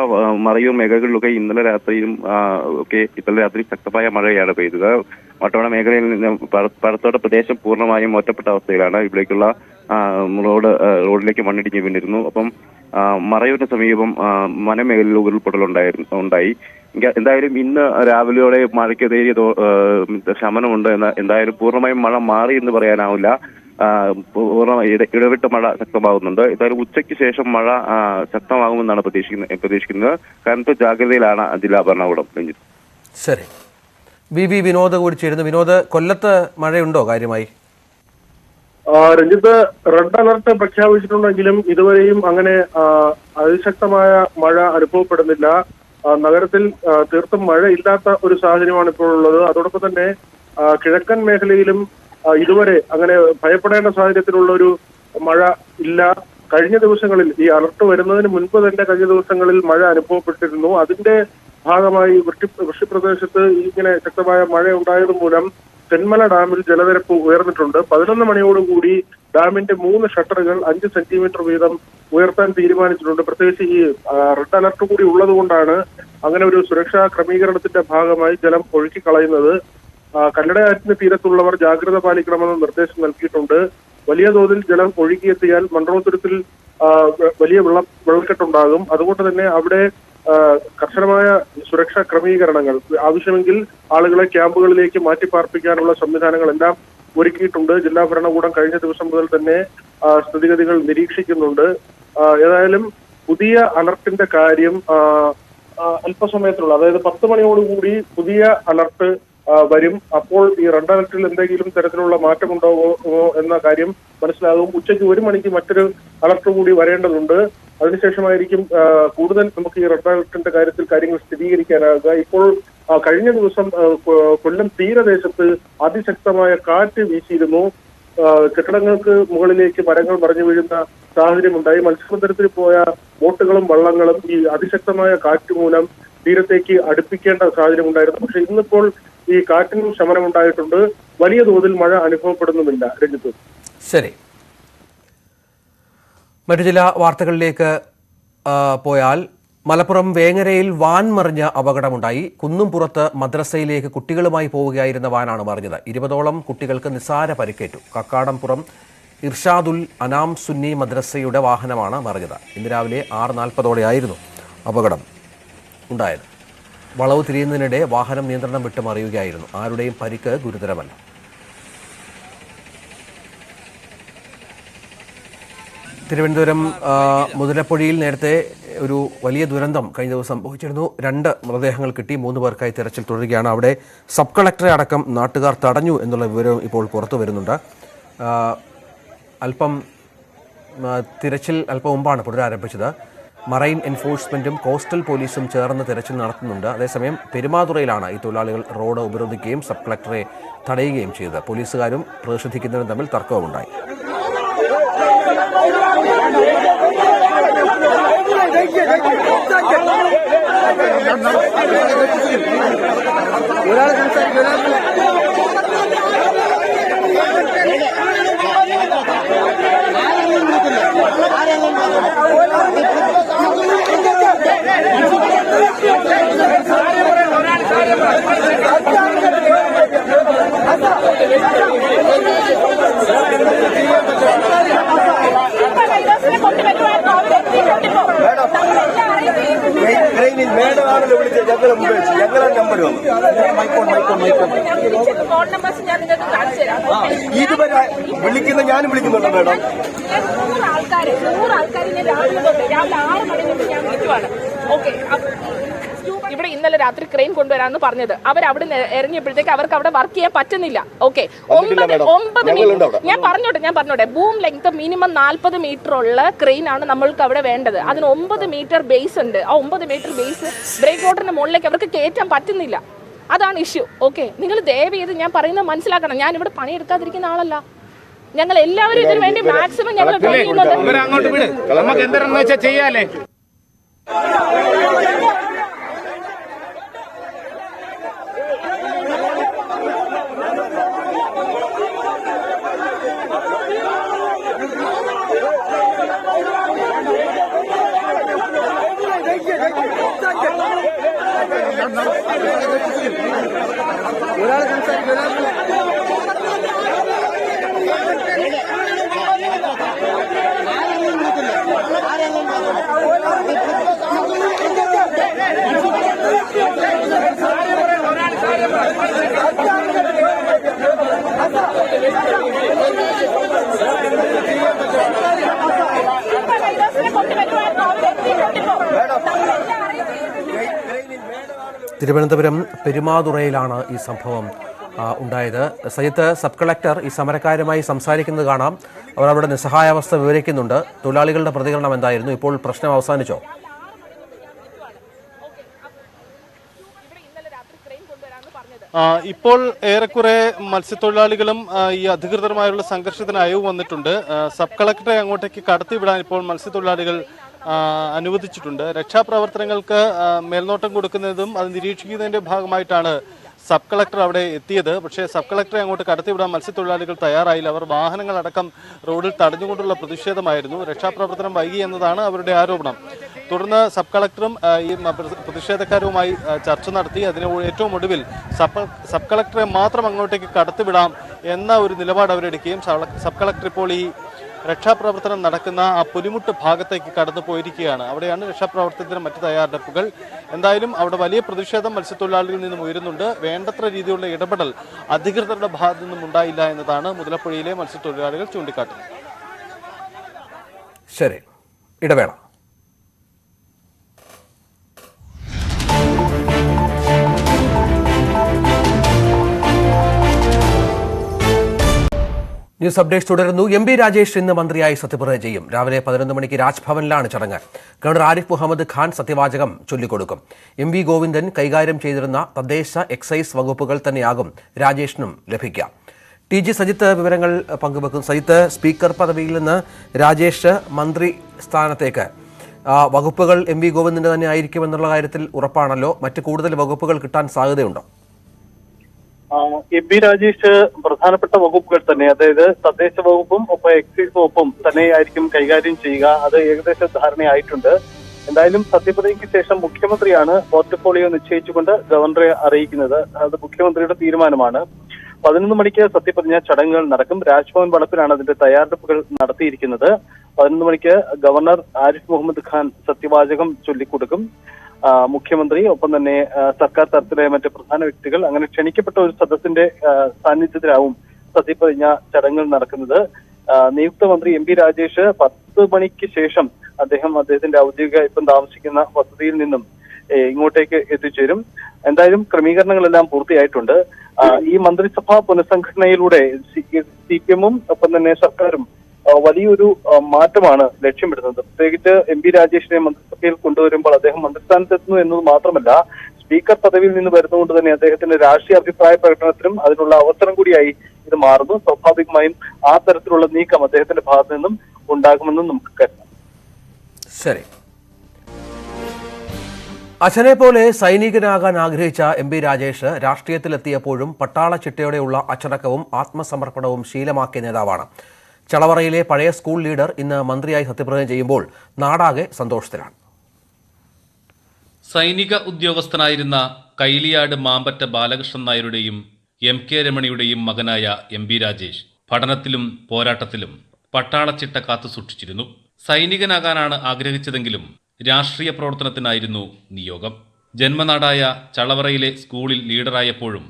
മറയൂർ മേഖലകളിലൊക്കെ ഇന്നലെ രാത്രി ശക്തമായ മഴയാണ് പെയ്തത്. വട്ടവട മേഖലയിൽ നിന്ന് പരത്തോട് പ്രദേശം പൂർണ്ണമായും ഒറ്റപ്പെട്ട അവസ്ഥയിലാണ്. ഇവിടേക്കുള്ള റോഡിലേക്ക് മണ്ണിടിഞ്ഞ് വീണിരുന്നു. ഒപ്പം മറയൂരിന് സമീപം വനമേഖലയിൽ ഉരുൾപൊട്ടലുണ്ടായി. എന്തായാലും ഇന്ന് രാവിലെയോടെ മഴയ്ക്ക് നേരിയ ശമനമുണ്ട് എന്തായാലും പൂർണ്ണമായും മഴ മാറി എന്ന് പറയാനാവില്ല. പൂർണ്ണമായി ഇടവിട്ട് മഴ ശക്തമാകുന്നുണ്ട്. എന്തായാലും ഉച്ചയ്ക്ക് ശേഷം മഴ ശക്തമാകുമെന്നാണ് പ്രതീക്ഷിക്കുന്നത്. കനത്ത ജാഗ്രതയിലാണ് ജില്ലാ ഭരണകൂടം. രഞ്ജിത്ത്. ശരി, ബി വിനോദ് കൂടി ചേരുന്നു. വിനോദ്, കൊല്ലത്ത് മഴയുണ്ടോ കാര്യമായി? രഞ്ജിത്ത്, റെഡ് അലർട്ട് പ്രഖ്യാപിച്ചിട്ടുണ്ടെങ്കിലും ഇതുവരെയും അങ്ങനെ അതിശക്തമായ മഴ അനുഭവപ്പെടുന്നില്ല. നഗരത്തിൽ തീർത്തും മഴയില്ലാത്ത ഒരു സാഹചര്യമാണ് ഇപ്പോൾ ഉള്ളത്. അതോടൊപ്പം തന്നെ കിഴക്കൻ മേഖലയിലും ഇതുവരെ അങ്ങനെ ഭയപ്പെടേണ്ട സാഹചര്യത്തിലുള്ള ഒരു മഴ ഇല്ല. കഴിഞ്ഞ ദിവസങ്ങളിൽ ഈ അലർട്ട് വരുന്നതിന് മുൻപ് തന്നെ കഴിഞ്ഞ ദിവസങ്ങളിൽ മഴ അനുഭവപ്പെട്ടിരുന്നു. അതിന്റെ ഭാഗമായി വൃഷ്ടിപ്രദേശത്ത് ഇങ്ങനെ ശക്തമായ മഴ ഉണ്ടായത് മൂലം തെന്മല ഡാമിൽ ജലനിരപ്പ് ഉയർന്നിട്ടുണ്ട്. 11 മണിയോടുകൂടി ഡാമിന്റെ 3 ഷട്ടറുകൾ 5 സെന്റിമീറ്റർ വീതം ഉയർത്താൻ തീരുമാനിച്ചിട്ടുണ്ട്. പ്രത്യേകിച്ച് ഈ റെഡ് അലർട്ട് കൂടി ഉള്ളത് കൊണ്ടാണ് അങ്ങനെ ഒരു സുരക്ഷാ ക്രമീകരണത്തിന്റെ ഭാഗമായി ജലം ഒഴുക്കിക്കളയുന്നത്. കല്ലടയാറ്റിന് തീരത്തുള്ളവർ ജാഗ്രത പാലിക്കണമെന്ന് നിർദ്ദേശം നൽകിയിട്ടുണ്ട്. വലിയ തോതിൽ ജലം ഒഴുകിയെത്തിയാൽ മൺറോത്തുരുത്തിൽ വലിയ വെള്ളക്കെട്ടുണ്ടാകും. അതുകൊണ്ട് തന്നെ അവിടെ കർശനമായ സുരക്ഷാ ക്രമീകരണങ്ങൾ, ആവശ്യമെങ്കിൽ ആളുകളെ ക്യാമ്പുകളിലേക്ക് മാറ്റിപ്പാർപ്പിക്കാനുള്ള സംവിധാനങ്ങളെല്ലാം ഒരുക്കിയിട്ടുണ്ട്. ജില്ലാ ഭരണകൂടം കഴിഞ്ഞ ദിവസം മുതൽ തന്നെ സ്ഥിതിഗതികൾ നിരീക്ഷിക്കുന്നുണ്ട്. ഏതായാലും പുതിയ അലർട്ടിന്റെ കാര്യം അല്പസമയത്തിലുള്ള, അതായത് 10 മണിയോടുകൂടി പുതിയ അലർട്ട് വരും. അപ്പോൾ ഈ റെഡ് അലർട്ടിൽ എന്തെങ്കിലും തരത്തിലുള്ള മാറ്റമുണ്ടാകുമോ എന്ന കാര്യം മനസ്സിലാകും. ഉച്ചയ്ക്ക് 1 മണിക്ക് മറ്റൊരു അലർട്ട് കൂടി വരേണ്ടതുണ്ട്. അതിനുശേഷമായിരിക്കും കൂടുതൽ നമുക്ക് ഈ റെഡ് അലർട്ടിന്റെ കാര്യത്തിൽ കാര്യങ്ങൾ സ്ഥിരീകരിക്കാനാകുക. ഇപ്പോൾ കഴിഞ്ഞ ദിവസം കൊല്ലം തീരദേശത്ത് അതിശക്തമായ കാറ്റ് വീശിയിരുന്നു. കെട്ടിടങ്ങൾക്ക് മുകളിലേക്ക് മരങ്ങൾ മറിഞ്ഞു വീഴുന്ന സാഹചര്യമുണ്ടായി. മത്സ്യബന്ധനത്തിന് പോയ ബോട്ടുകളും വള്ളങ്ങളും ഈ അതിശക്തമായ കാറ്റ് മൂലം തീരത്തേക്ക് അടുപ്പിക്കേണ്ട സാഹചര്യമുണ്ടായിരുന്നു. പക്ഷെ ഇന്നിപ്പോൾ ഈ കാറ്റിനും ശമനമുണ്ടായിട്ടുണ്ട്. വലിയ തോതിൽ മഴ അനുഭവപ്പെടുന്നുമില്ല. രഞ്ജിത്ത്. ശരി, മറ്റു ചില വാർത്തകളിലേക്ക് പോയാൽ മലപ്പുറം വേങ്ങരയിൽ വാൻ മറിഞ്ഞ അപകടമുണ്ടായി. കുന്നുംപുറത്ത് മദ്രസയിലേക്ക് കുട്ടികളുമായി പോവുകയായിരുന്ന വാനാണ് മറിഞ്ഞത്. 20ഓളം കുട്ടികൾക്ക് നിസ്സാര പരിക്കേറ്റു. കക്കാടംപുറം ഇർഷാദുൽ അനാം സുന്നി മദ്രസയുടെ വാഹനമാണ് മറിഞ്ഞത്. ഇന്ന് രാവിലെ 6:40ഓടെയായിരുന്നു അപകടം ഉണ്ടായത്. വളവ് തിരിയുന്നതിനിടെ വാഹനം നിയന്ത്രണം വിട്ട് മറിയുകയായിരുന്നു. ആരുടെയും പരിക്ക് ഗുരുതരമല്ല. തിരുവനന്തപുരം മുതലപ്പൊഴിയിൽ നേരത്തെ ഒരു വലിയ ദുരന്തം കഴിഞ്ഞ ദിവസം സംഭവിച്ചിരുന്നു. 2 മൃതദേഹങ്ങൾ കിട്ടി. 3 പേർക്കായി തിരച്ചിൽ തുടരുകയാണ്. അവിടെ സബ് കളക്ടറെ അടക്കം നാട്ടുകാർ തടഞ്ഞു എന്നുള്ള വിവരം ഇപ്പോൾ പുറത്തു വരുന്നുണ്ട്. തിരച്ചിൽ അല്പം മുമ്പാണ് പുനരാരംഭിച്ചത്. മറൈൻ എൻഫോഴ്സ്മെന്റും കോസ്റ്റൽ പോലീസും ചേർന്ന് തിരച്ചിൽ നടത്തുന്നുണ്ട്. അതേസമയം പെരുമാതുറയിലാണ് ഈ തൊഴിലാളികൾ റോഡ് ഉപരോധിക്കുകയും സബ് കളക്ടറെ തടയുകയും ചെയ്തത്. പോലീസുകാരും പ്രതിഷേധിക്കുന്നവരും തമ്മിൽ തർക്കവുമുണ്ടായി. ഇതുവരെ വിളിക്കുന്ന ഞാനും വിളിക്കുന്നുണ്ടോ മേഡം? 100 ആൾക്കാരെ രാവിലെ 6 മണി തൊട്ട് ഞാൻ വിളിക്കുവാണ്. ഓക്കെ, ഇവിടെ ഇന്നലെ രാത്രി ക്രെയിൻ കൊണ്ടുവരാമെന്ന് പറഞ്ഞത് അവരവിടെ ഇറങ്ങിയപ്പോഴത്തേക്ക് അവർക്ക് അവിടെ വർക്ക് ചെയ്യാൻ പറ്റുന്നില്ല. ഓക്കെ, 9 മീറ്റർ ഞാൻ പറഞ്ഞോട്ടെ ബൂം ലെങ്ത് മിനിമം 40 മീറ്റർ ഉള്ള ക്രെയിൻ ആണ് നമ്മൾക്ക് അവിടെ വേണ്ടത്. അതിന് 9 മീറ്റർ ബേസ് ഉണ്ട്. ആ 9 മീറ്റർ ബേസ് ബ്രേക്ക് വാട്ടറിന്റെ മുകളിലേക്ക് അവർക്ക് കയറ്റാൻ പറ്റുന്നില്ല. അതാണ് ഇഷ്യൂ. ഓക്കെ, നിങ്ങൾ ദയവ് ചെയ്ത് ഞാൻ പറയുന്നത് മനസ്സിലാക്കണം. ഞാൻ ഇവിടെ പണിയെടുക്കാതിരിക്കുന്ന ആളല്ല. ഞങ്ങൾ എല്ലാവരും ഇതിനു വേണ്ടി മാക്സിമം ഞങ്ങൾ ട്രൈ ചെയ്യുന്നുണ്ട്. ഒരാൾ സംസാരിക്കും. തിരുവനന്തപുരം പെരുമാതുറയിലാണ് ഈ സംഭവം ഉണ്ടായത്. സയ്യിദ്, സബ് കളക്ടർ ഈ സമരക്കാരുമായി സംസാരിക്കുന്നത് കാണാം. അവർ അവരുടെ നിസ്സഹായാവസ്ഥ വിവരിക്കുന്നുണ്ട്. തൊഴിലാളികളുടെ പ്രതികരണം എന്തായിരുന്നു? ഇപ്പോൾ പ്രശ്നം അവസാനിച്ചോ? ഇപ്പോൾ ഏറെക്കുറെ മത്സ്യത്തൊഴിലാളികളും ഈ അധികൃതരുമായുള്ള സംഘർഷത്തിന് അയവ് വന്നിട്ടുണ്ട്. സബ് കളക്ടറെ അങ്ങോട്ടേക്ക് കടത്തിവിടാൻ ഇപ്പോൾ മത്സ്യത്തൊഴിലാളികൾ അനുവദിച്ചിട്ടുണ്ട്. രക്ഷാപ്രവർത്തനങ്ങൾക്ക് മേൽനോട്ടം കൊടുക്കുന്നതും അത് നിരീക്ഷിക്കുന്നതിന്റെ ഭാഗമായിട്ടാണ് സബ് കളക്ടർ അവിടെ എത്തിയത്. പക്ഷേ സബ് കളക്ടറെ അങ്ങോട്ട് കടത്തിവിടാൻ മത്സ്യത്തൊഴിലാളികൾ തയ്യാറായില്ല. അവർ വാഹനങ്ങളടക്കം റോഡിൽ തടഞ്ഞുകൊണ്ടുള്ള പ്രതിഷേധമായിരുന്നു. രക്ഷാപ്രവർത്തനം വൈകി എന്നതാണ് അവരുടെ ആരോപണം. തുടർന്ന് സബ് കളക്ടറും ഈ പ്രതിഷേധക്കാരുമായി ചർച്ച നടത്തി. അതിന് ഏറ്റവും ഒടുവിൽ സബ് കളക്ടറെ മാത്രം അങ്ങോട്ടേക്ക് കടത്തിവിടാം എന്ന ഒരു നിലപാട് അവരെടുക്കുകയും സബ് കളക്ടർ ഇപ്പോൾ ഈ രക്ഷാപ്രവർത്തനം നടക്കുന്ന ആ പുലിമുട്ട് ഭാഗത്തേക്ക് കടന്നു പോയിരിക്കുകയാണ്. അവിടെയാണ് രക്ഷാപ്രവർത്തനത്തിന് മറ്റ് തയ്യാറെടുപ്പുകൾ. എന്തായാലും അവിടെ വലിയ പ്രതിഷേധം മത്സ്യത്തൊഴിലാളികളിൽ നിന്നും ഉയരുന്നുണ്ട്. വേണ്ടത്ര രീതിയിലുള്ള ഇടപെടൽ അധികൃതരുടെ ഭാഗത്തു നിന്നും ഉണ്ടായില്ല എന്നതാണ് മുതലപ്പുഴയിലെ മത്സ്യത്തൊഴിലാളികൾ ചൂണ്ടിക്കാട്ടുന്നത്. ശരി, ഇടവേള. ന്യൂസ് അപ്ഡേറ്റ്സ് തുടരുന്നു. എം.ബി. രാജേഷ് ഇന്ന് മന്ത്രിയായി സത്യപ്രതിജ്ഞ ചെയ്യും. രാവിലെ 11 മണിക്ക് രാജ്ഭവനിലാണ് ചടങ്ങ്. ഗവർണർ ആരിഫ് മുഹമ്മദ് ഖാൻ സത്യവാചകം ചൊല്ലിക്കൊടുക്കും. എം.വി. ഗോവിന്ദൻ കൈകാര്യം ചെയ്തിരുന്ന തദ്ദേശ എക്സൈസ് വകുപ്പുകൾ തന്നെയാകും രാജേഷിനും ലഭിക്കുക. ടി.ജി. സജിത്ത് വിവരങ്ങൾ പങ്കുവെക്കും. സജിത്ത്, സ്പീക്കർ പദവിയിൽ നിന്ന് രാജേഷ് മന്ത്രി സ്ഥാനത്തേക്ക് വകുപ്പുകൾ എം.വി. ഗോവിന്ദന്റെ തന്നെ ആയിരിക്കുമെന്നുള്ള കാര്യത്തിൽ ഉറപ്പാണല്ലോ. മറ്റ് കൂടുതൽ വകുപ്പുകൾ കിട്ടാൻ സാധ്യതയുണ്ടോ? എം.ബി. രാജേഷ് പ്രധാനപ്പെട്ട വകുപ്പുകൾ തന്നെ, അതായത് തദ്ദേശ വകുപ്പും ഒപ്പം എക്സൈസ് വകുപ്പും തന്നെയായിരിക്കും കൈകാര്യം ചെയ്യുക. അത് ഏകദേശ ധാരണയായിട്ടുണ്ട്. എന്തായാലും സത്യപ്രതിജ്ഞയ്ക്ക് ശേഷം മുഖ്യമന്ത്രിയാണ് പോർട്ട്ഫോളിയോ നിശ്ചയിച്ചുകൊണ്ട് ഗവർണറെ അറിയിക്കുന്നത്. അത് മുഖ്യമന്ത്രിയുടെ തീരുമാനമാണ്. 11 മണിക്ക് സത്യപ്രതിജ്ഞ ചടങ്ങുകൾ നടക്കും. രാജ്ഭവൻ വളപ്പിലാണ് അതിന്റെ തയ്യാറെടുപ്പുകൾ നടത്തിയിരിക്കുന്നത്. 11 മണിക്ക് ഗവർണർ ആരിഫ് മുഹമ്മദ് ഖാൻ സത്യവാചകം ചൊല്ലിക്കൊടുക്കും. മുഖ്യമന്ത്രി, ഒപ്പം തന്നെ സർക്കാർ തലത്തിലെ മറ്റ് പ്രധാന വ്യക്തികൾ, അങ്ങനെ ക്ഷണിക്കപ്പെട്ട ഒരു സദസ്സിന്റെ സാന്നിധ്യത്തിലാവും സത്യപ്രതിജ്ഞ ചടങ്ങുകൾ നടക്കുന്നത്. നിയുക്ത മന്ത്രി എം.ബി. രാജേഷ് 10 മണിക്ക് ശേഷം അദ്ദേഹത്തിന്റെ ഔദ്യോഗിക ഇപ്പം താമസിക്കുന്ന വസതിയിൽ നിന്നും ഇങ്ങോട്ടേക്ക് എത്തിച്ചേരും. എന്തായാലും ക്രമീകരണങ്ങളെല്ലാം പൂർത്തിയായിട്ടുണ്ട്. ഈ മന്ത്രിസഭാ പുനഃസംഘടനയിലൂടെ CPM-ഉം ഒപ്പം തന്നെ സർക്കാരും വലിയൊരു മാറ്റമാണ് ലക്ഷ്യമിടുന്നത്. പ്രത്യേകിച്ച് എം.ബി. രാജേഷിനെ മന്ത്രിസഭയിൽ കൊണ്ടുവരുമ്പോൾ അദ്ദേഹം മന്ത്രിസ്ഥാനത്തെത്തുന്നു എന്നത് മാത്രമല്ല, സ്പീക്കർ പദവിയിൽ നിന്ന് വരുന്നതുകൊണ്ട് തന്നെ അദ്ദേഹത്തിന്റെ രാഷ്ട്രീയ അഭിപ്രായ പ്രകടനത്തിനും അതിനുള്ള അവസരം കൂടിയായി ഇത് മാറുന്നു. സ്വാഭാവികമായും ആ തരത്തിലുള്ള നീക്കം അദ്ദേഹത്തിന്റെ ഭാഗത്തു നിന്നും ഉണ്ടാകുമെന്നും നമുക്ക് കരുതാം. ശരി. അച്ഛനെ പോലെ സൈനികനാകാൻ ആഗ്രഹിച്ച എം.ബി. രാജേഷ് രാഷ്ട്രീയത്തിലെത്തിയപ്പോഴും പട്ടാള ചിട്ടയോടെയുള്ള അച്ചടക്കവും ആത്മസമർപ്പണവും ശീലമാക്കിയ നേതാവാണ്. ചളവറയിലെ പഴയ സ്കൂൾ ലീഡർ ഇന്ന് മന്ത്രിയായി സത്യപ്രതിജ്ഞ ചെയ്യുമ്പോൾ നാടാകെ സന്തോഷത്തിലാണ്. സൈനിക ഉദ്യോഗസ്ഥനായിരുന്ന കൈലിയാട് മാമ്പറ്റ ബാലകൃഷ്ണൻ നായരുടെയും M.K. രമണിയുടെയും മകനായ എം.ബി. രാജേഷ് പഠനത്തിലും പോരാട്ടത്തിലും പട്ടാളച്ചിട്ട കാത്തുസൂക്ഷിച്ചിരുന്നു. സൈനികനാകാനാണ് ആഗ്രഹിച്ചതെങ്കിലും രാഷ്ട്രീയ പ്രവർത്തനത്തിനായിരുന്നു നിയോഗം. ജന്മനാടായ ചളവറയിലെ സ്കൂളിൽ ലീഡറായപ്പോഴും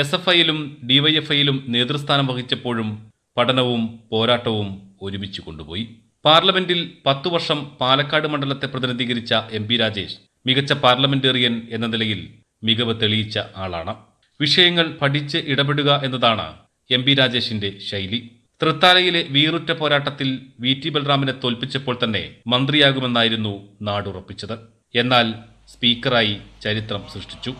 SFIയിലും DYFIയിലും നേതൃസ്ഥാനം വഹിച്ചപ്പോഴും പഠനവും പോരാട്ടവും ഒരുമിച്ച് കൊണ്ടുപോയി. പാർലമെന്റിൽ 10 വർഷം പാലക്കാട് മണ്ഡലത്തെ പ്രതിനിധീകരിച്ച എം.ബി. രാജേഷ് മികച്ച പാർലമെന്റേറിയൻ എന്ന നിലയിൽ മികവ് തെളിയിച്ച ആളാണ്. വിഷയങ്ങൾ പഠിച്ച് ഇടപെടുക എന്നതാണ് എം.ബി. രാജേഷിന്റെ ശൈലി. തൃത്താലയിലെ വീറുറ്റ പോരാട്ടത്തിൽ VT ബൽറാമിനെ തോൽപ്പിച്ചപ്പോൾ തന്നെ മന്ത്രിയാകുമെന്നായിരുന്നു നാടുറപ്പിച്ചത്. എന്നാൽ സ്പീക്കറായി ചരിത്രം സൃഷ്ടിച്ചു.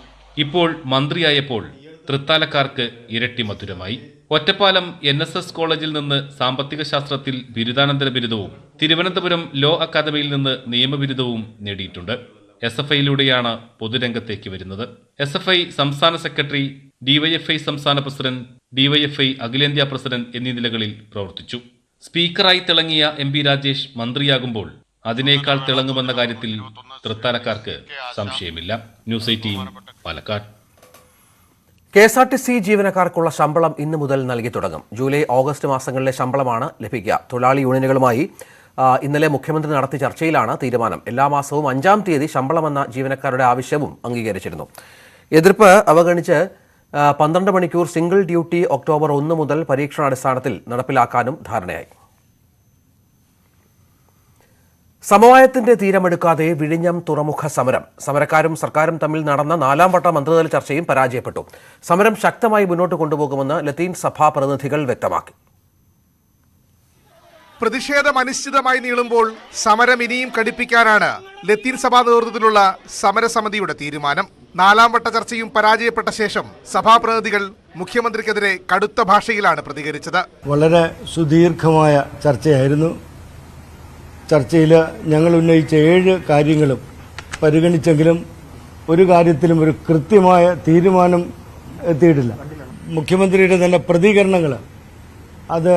ഇപ്പോൾ മന്ത്രിയായപ്പോൾ തൃത്താലക്കാർക്ക് ഇരട്ടി മധുരമായി. ഒറ്റപ്പാലം NSS കോളേജിൽ നിന്ന് സാമ്പത്തിക ശാസ്ത്രത്തിൽ ബിരുദാനന്തര ബിരുദവും തിരുവനന്തപുരം ലോ അക്കാദമിയിൽ നിന്ന് നിയമബിരുദവും നേടിയിട്ടുണ്ട്. SFIയിലൂടെയാണ് പൊതുരംഗത്തേക്ക് വരുന്നത്. SFI സംസ്ഥാന സെക്രട്ടറി, DYFI സംസ്ഥാന പ്രസിഡന്റ്, DYFI അഖിലേന്ത്യാ പ്രസിഡന്റ് എന്നീ നിലകളിൽ പ്രവർത്തിച്ചു. സ്പീക്കറായി തിളങ്ങിയ എം.ബി. രാജേഷ് മന്ത്രിയാകുമ്പോൾ അതിനേക്കാൾ തിളങ്ങുമെന്ന കാര്യത്തിൽ തൃത്താലക്കാർക്ക് സംശയമില്ല. ന്യൂസ് 18 പാലക്കാട്. KSRTC ജീവനക്കാർക്കുള്ള ശമ്പളം ഇന്നു മുതൽ നൽകി തുടങ്ങും. ജൂലൈ, ഓഗസ്റ്റ് മാസങ്ങളിലെ ശമ്പളമാണ് ലഭിക്കുക. തൊഴിലാളി യൂണിയനുകളുമായി ഇന്നലെ മുഖ്യമന്ത്രി നടത്തിയ ചർച്ചയിലാണ് തീരുമാനം. എല്ലാ മാസവും 5-ാം തീയതി ശമ്പളമെന്ന ജീവനക്കാരുടെ ആവശ്യവും അംഗീകരിച്ചിരുന്നു. എതിർപ്പ് അവഗണിച്ച് 12 മണിക്കൂർ സിംഗിൾ ഡ്യൂട്ടി ഒക്ടോബർ 1 മുതൽ പരീക്ഷണാടിസ്ഥാനത്തിൽ നടപ്പിലാക്കാനും ധാരണയായി. സമവായത്തിന്റെ തീരമെടുക്കാതെ വിഴിഞ്ഞം തുറമുഖ സമരം. സമരക്കാരും സർക്കാരും തമ്മിൽ നടന്ന 4ാം വട്ട മന്ത്രിതല ചർച്ചയും പരാജയപ്പെട്ടു. സമരം ശക്തമായി മുന്നോട്ട് കൊണ്ടുപോകുമെന്ന് ലത്തീൻ സഭാ പ്രതിനിധികൾ വ്യക്തമാക്കി. പ്രതിഷേധം അനിശ്ചിതമായി നീളുമ്പോൾ സമരം ഇനിയും കടുപ്പിക്കാനാണ് ലത്തീൻ സഭാ നേതൃത്വത്തിലുള്ള സമരസമിതിയുടെ തീരുമാനം. 4ാം വട്ട ചർച്ചയും പരാജയപ്പെട്ട ശേഷം സഭാപ്രതിനിധികൾ മുഖ്യമന്ത്രിക്കെതിരെ കടുത്ത ഭാഷയിലാണ് പ്രതികരിച്ചത്. വളരെ സുദീർഘമായ ചർച്ചയായിരുന്നു. ചർച്ചയിൽ ഞങ്ങൾ ഉന്നയിച്ച 7 കാര്യങ്ങളും പരിഗണിച്ചെങ്കിലും ഒരു കാര്യത്തിലും ഒരു കൃത്യമായ തീരുമാനം എത്തിയിട്ടില്ല. മുഖ്യമന്ത്രിയുടെ തന്നെ പ്രതികരണങ്ങൾ അത്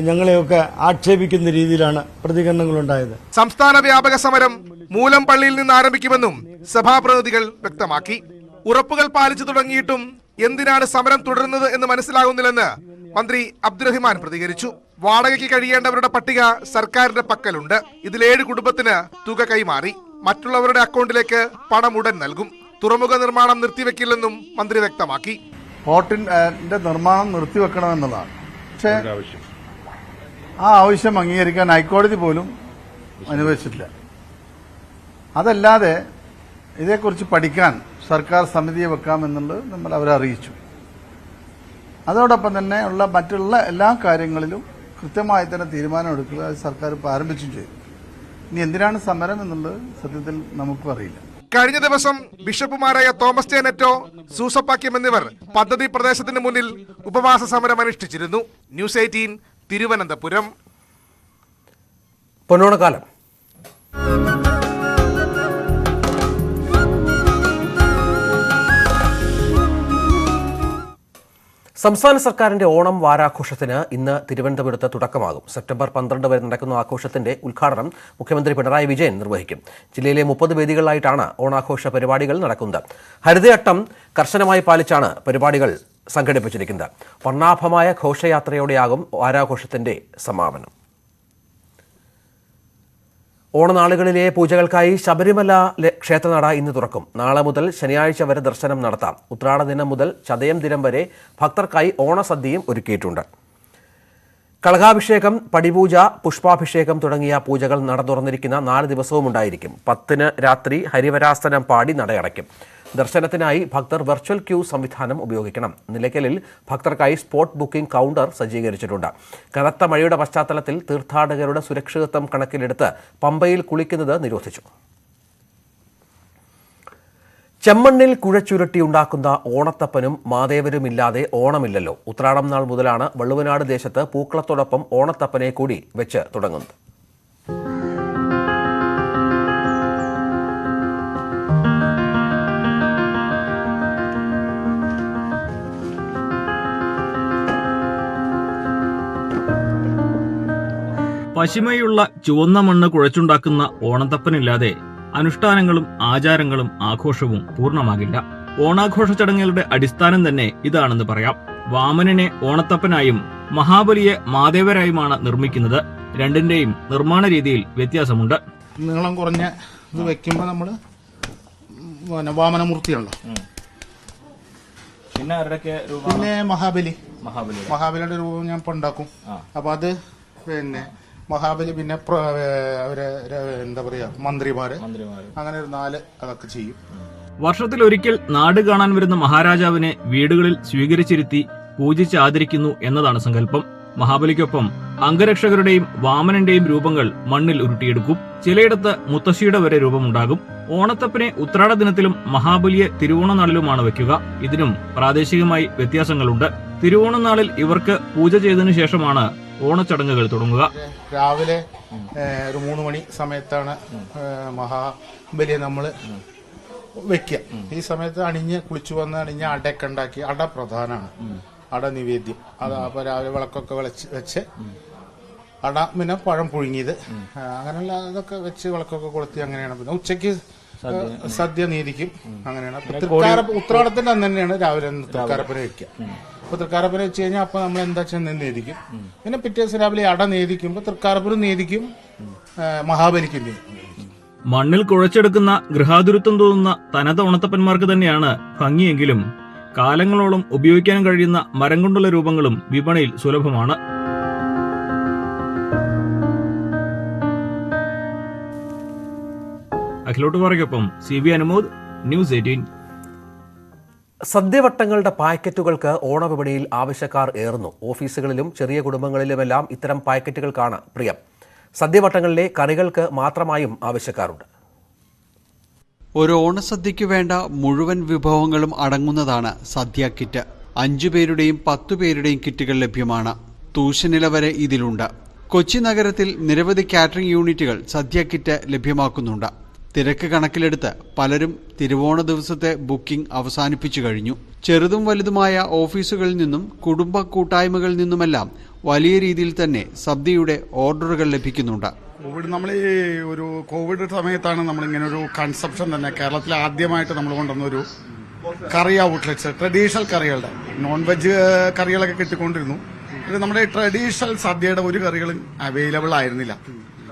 ഞങ്ങളെയൊക്കെ ആക്ഷേപിക്കുന്ന രീതിയിലാണ് പ്രതികരണങ്ങളുണ്ടായത്. സംസ്ഥാന വ്യാപക സമരം മൂലം പള്ളിയിൽ നിന്ന് ആരംഭിക്കുമെന്നും സഭാപ്രതിനിധികൾ വ്യക്തമാക്കി. ഉറപ്പുകൾ പാലിച്ചു തുടങ്ങിയിട്ടും എന്തിനാണ് സമരം തുടരുന്നത് എന്ന് മനസ്സിലാകുന്നില്ലെന്ന് മന്ത്രി അബ്ദുറഹിമാൻ പ്രതികരിച്ചു. വാടകയ്ക്ക് കഴിയേണ്ടവരുടെ പട്ടിക സർക്കാരിന്റെ പക്കലുണ്ട്. ഇതിൽ 7 കുടുംബത്തിന് തുക കൈമാറി. മറ്റുള്ളവരുടെ അക്കൗണ്ടിലേക്ക് പണം ഉടൻ നൽകും. തുറമുഖ നിർമ്മാണം നിർത്തിവെക്കില്ലെന്നും മന്ത്രി വ്യക്തമാക്കി. പോർട്ടിന്റെ നിർമ്മാണം നിർത്തിവെക്കണമെന്നുള്ളതാണ്. പക്ഷേ ആ ആവശ്യം അംഗീകരിക്കാൻ ഹൈക്കോടതി പോലും അനുവദിച്ചിട്ടില്ല. അതല്ലാതെ ഇതേക്കുറിച്ച് പഠിക്കാൻ സർക്കാർ സമിതിയെ വെക്കാമെന്നുള്ളത് നമ്മൾ അവരെ അറിയിച്ചു. അതോടൊപ്പം തന്നെ ഉള്ള മറ്റുള്ള എല്ലാ കാര്യങ്ങളിലും കൃത്യമായി തന്നെ തീരുമാനമെടുക്കുക സർക്കാർ ഇപ്പോൾ ആരംഭിച്ചും ചെയ്തു. ഇനി എന്തിനാണ് സമരം എന്നുള്ളത് സത്യത്തിൽ നമുക്കും അറിയില്ല. കഴിഞ്ഞ ദിവസം ബിഷപ്പുമാരായ തോമസ് ചേനറ്റോ, സൂസപ്പാക്യം എന്നിവർ പദ്ധതി പ്രദേശത്തിന് മുന്നിൽ ഉപവാസ സമരം അനുഷ്ഠിച്ചിരുന്നു. ന്യൂസ് 18 തിരുവനന്തപുരം. പൊന്നോണക്കാലം. സംസ്ഥാന സർക്കാരിന്റെ ഓണം വാരാഘോഷത്തിന് ഇന്ന് തിരുവനന്തപുരത്ത് തുടക്കമാകും. സെപ്റ്റംബർ 12 വരെ നടക്കുന്ന ആഘോഷത്തിന്റെ ഉദ്ഘാടനം മുഖ്യമന്ത്രി പിണറായി വിജയൻ നിർവഹിക്കും. ജില്ലയിലെ 30 വേദികളിലായിട്ടാണ് ഓണാഘോഷ പരിപാടികൾ നടക്കുന്നത്. ഹരിതചട്ടം കർശനമായി പാലിച്ചാണ് പരിപാടികൾ സംഘടിപ്പിച്ചിരിക്കുന്നത്. വർണ്ണാഭമായ ഘോഷയാത്രയോടെയാകും വാരാഘോഷത്തിന്റെ സമാപനം. ഓണനാളുകളിലെ പൂജകൾക്കായി ശബരിമല ക്ഷേത്രനട ഇന്ന് തുറക്കും. നാളെ മുതൽ ശനിയാഴ്ച വരെ ദർശനം നടത്താം. ഉത്രാട ദിനം മുതൽ ചതയം ദിനം വരെ ഭക്തർക്കായി ഓണസദ്യയും ഒരുക്കിയിട്ടുണ്ട്. കളകാഭിഷേകം, പടിപൂജ, പുഷ്പാഭിഷേകം തുടങ്ങിയ പൂജകൾ നട തുറന്നിരിക്കുന്ന 4 ദിവസവും ഉണ്ടായിരിക്കും. 10-ന് രാത്രി ഹരിവരാസനം പാടി നടയടയ്ക്കും. ദർശനത്തിനായി ഭക്തർ വെർച്വൽ ക്യൂ സംവിധാനം ഉപയോഗിക്കണം. നിലയ്ക്കലിൽ ഭക്തർക്കായി സ്പോട്ട് ബുക്കിംഗ് കൗണ്ടർ സജ്ജീകരിച്ചിട്ടുണ്ട്. കനത്ത മഴയുടെ പശ്ചാത്തലത്തിൽ തീർത്ഥാടകരുടെ സുരക്ഷിതത്വം കണക്കിലെടുത്ത് പമ്പയിൽ കുളിക്കുന്നത് നിരോധിച്ചു. ചെമ്മണ്ണിൽ കുഴച്ചുരുട്ടി ഉണ്ടാക്കുന്ന ഓണത്തപ്പനും മാതേവരുമില്ലാതെ ഓണമില്ലല്ലോ. ഉത്രാടം നാൾ മുതലാണ് വള്ളുവനാട് ദേശത്ത് പൂക്കളത്തോടൊപ്പം ഓണത്തപ്പനെ കൂടി വെച്ച് തുടങ്ങുന്നത്. പശിമയുള്ള ചുവന്ന മണ്ണ് കുഴച്ചുണ്ടാക്കുന്ന ഓണത്തപ്പനില്ലാതെ അനുഷ്ഠാനങ്ങളും ആചാരങ്ങളും ആഘോഷവും പൂർണ്ണമാകില്ല. ഓണാഘോഷ ചടങ്ങുകളുടെ അടിസ്ഥാനം തന്നെ ഇതാണെന്ന് പറയാം. വാമനനെ ഓണത്തപ്പനായും മഹാബലിയെ മാദേവരായുമാണ് നിർമ്മിക്കുന്നത്. രണ്ടിന്റെയും നിർമ്മാണ രീതിയിൽ വ്യത്യാസമുണ്ട്. നീളം കുറഞ്ഞ ഇത് വെക്കുമ്പോൾ നമ്മള് വാമനമൂർത്തിയാണല്ലോ. പിന്നെ മഹാബലിയുടെ രൂപം ഞാൻ ഇപ്പൊ ഉണ്ടാക്കും. അപ്പൊ അത് പിന്നെ മഹാബലി, പിന്നെ അവരെ എന്താ പറയാ മന്ത്രിമാര്, അങ്ങനെ ഒരു 4 അതൊക്കെ ചെയ്യും. വർഷത്തിലൊരിക്കൽ നാട് കാണാൻ വരുന്ന മഹാരാജാവിനെ വീടുകളിൽ സ്വീകരിച്ചിരുത്തി പൂജിച്ച് ആദരിക്കുന്നു എന്നതാണ് സങ്കല്പം. മഹാബലിക്കൊപ്പം അംഗരക്ഷകരുടെയും വാമനന്റെയും രൂപങ്ങൾ മണ്ണിൽ ഉരുട്ടിയെടുക്കും. ചിലയിടത്ത് മുത്തശ്ശിയുടെ വരെ രൂപമുണ്ടാകും. ഓണത്തപ്പനെ ഉത്രാട ദിനത്തിലും മഹാബലിയെ തിരുവോണനാളിലുമാണ് വയ്ക്കുക. ഇതിനും പ്രാദേശികമായി വ്യത്യാസങ്ങളുണ്ട്. തിരുവോണനാളിൽ ഇവർക്ക് പൂജ ചെയ്തതിനു ശേഷമാണ് ഓണച്ചടങ്ങുകൾ തുടങ്ങുക. രാവിലെ ഒരു 3 മണി സമയത്താണ് മഹാബലിയെ നമ്മൾ വെക്കുക. ഈ സമയത്ത് കുളിച്ചു വന്ന് അണിഞ്ഞ് അടയൊക്കെ ഉണ്ടാക്കി. അട പ്രധാനമാണ്. അട നിവേദ്യം. അത് അപ്പൊ രാവിലെ വിളക്കൊക്കെ വെച്ച് അട, പിന്നെ പഴം പുഴുങ്ങിയത്, അങ്ങനെയുള്ള ഇതൊക്കെ വെച്ച് വിളക്കൊക്കെ കൊളുത്തി അങ്ങനെയാണ്. പിന്നെ ഉച്ചയ്ക്ക് സദ്യ നീതിക്കും. അങ്ങനെയാണ്. ഉത്രാടത്തിന്റെ അന്ന് തന്നെയാണ് രാവിലെ തൃക്കാരപ്പന വെക്കുക. അപ്പൊ തൃക്കാരപ്പന വെച്ച് കഴിഞ്ഞാൽ അപ്പൊ നമ്മൾ എന്താ ചെന്ന് നേദിക്കും. പിന്നെ പിറ്റേ ദിവസം രാവിലെ അട നേദിക്കുമ്പോ തൃക്കാരപ്പനും നേദിക്കും, മഹാബലിക്കും നേദിക്കും. മണ്ണിൽ കുഴച്ചെടുക്കുന്ന ഗൃഹാതുരത്വം തോന്നുന്ന തനത് ഓണത്തപ്പന്മാർക്ക് തന്നെയാണ് ഭംഗിയെങ്കിലും കാലങ്ങളോളം ഉപയോഗിക്കാൻ കഴിയുന്ന മരം കൊണ്ടുള്ള രൂപങ്ങളും വിപണിയിൽ സുലഭമാണ്. അഖിലോട്ടുപാറയ്ക്കൊപ്പം CB അനുമോദ്, ന്യൂസ് 18. സദ്യവട്ടങ്ങളുടെ പാക്കറ്റുകൾക്ക് ഓണവിപണിയിൽ ആവശ്യക്കാർ ഏറുന്നു. ഓഫീസുകളിലും ചെറിയ കുടുംബങ്ങളിലുമെല്ലാം ഇത്തരം പാക്കറ്റുകൾക്കാണ് പ്രിയം. സദ്യവട്ടങ്ങളിലെ കറികൾക്ക് മാത്രമായും ആവശ്യക്കാരുണ്ട്. ഒരു ഓണസദ്യയ്ക്ക് വേണ്ട മുഴുവൻ വിഭവങ്ങളും അടങ്ങുന്നതാണ് സദ്യ കിറ്റ്. 5 പേരുടെയും 10 പേരുടെയും കിറ്റുകൾ ലഭ്യമാണ്. തൂശനില വരെ ഇതിലുണ്ട്. കൊച്ചി നഗരത്തിൽ നിരവധി കാറ്ററിംഗ് യൂണിറ്റുകൾ സദ്യ കിറ്റ് ലഭ്യമാക്കുന്നുണ്ട്. തിരക്ക് കണക്കിലെടുത്ത് പലരും തിരുവോണ ദിവസത്തെ ബുക്കിംഗ് അവസാനിപ്പിച്ചു കഴിഞ്ഞു. ചെറുതും വലുതുമായ ഓഫീസുകളിൽ നിന്നും കുടുംബ കൂട്ടായ്മകളിൽ നിന്നുമെല്ലാം വലിയ രീതിയിൽ തന്നെ സദ്യയുടെ ഓർഡറുകൾ ലഭിക്കുന്നുണ്ട്. നമ്മൾ ഈ ഒരു കോവിഡ് സമയത്താണ് നമ്മൾ ഇങ്ങനെ ഒരു കൺസെപ്ഷൻ തന്നെ കേരളത്തിൽ ആദ്യമായിട്ട് നമ്മൾ കൊണ്ടുവന്നൊരു കറി ഔട്ട്ലെറ്റ്സ്, ട്രഡീഷണൽ കറികളുടെ നോൺ വെജ് കറികളൊക്കെ കിട്ടിക്കൊണ്ടിരുന്നു. നമ്മുടെ ട്രഡീഷണൽ സദ്യയുടെ ഒരു കറികളും അവൈലബിൾ ആയിരുന്നില്ല.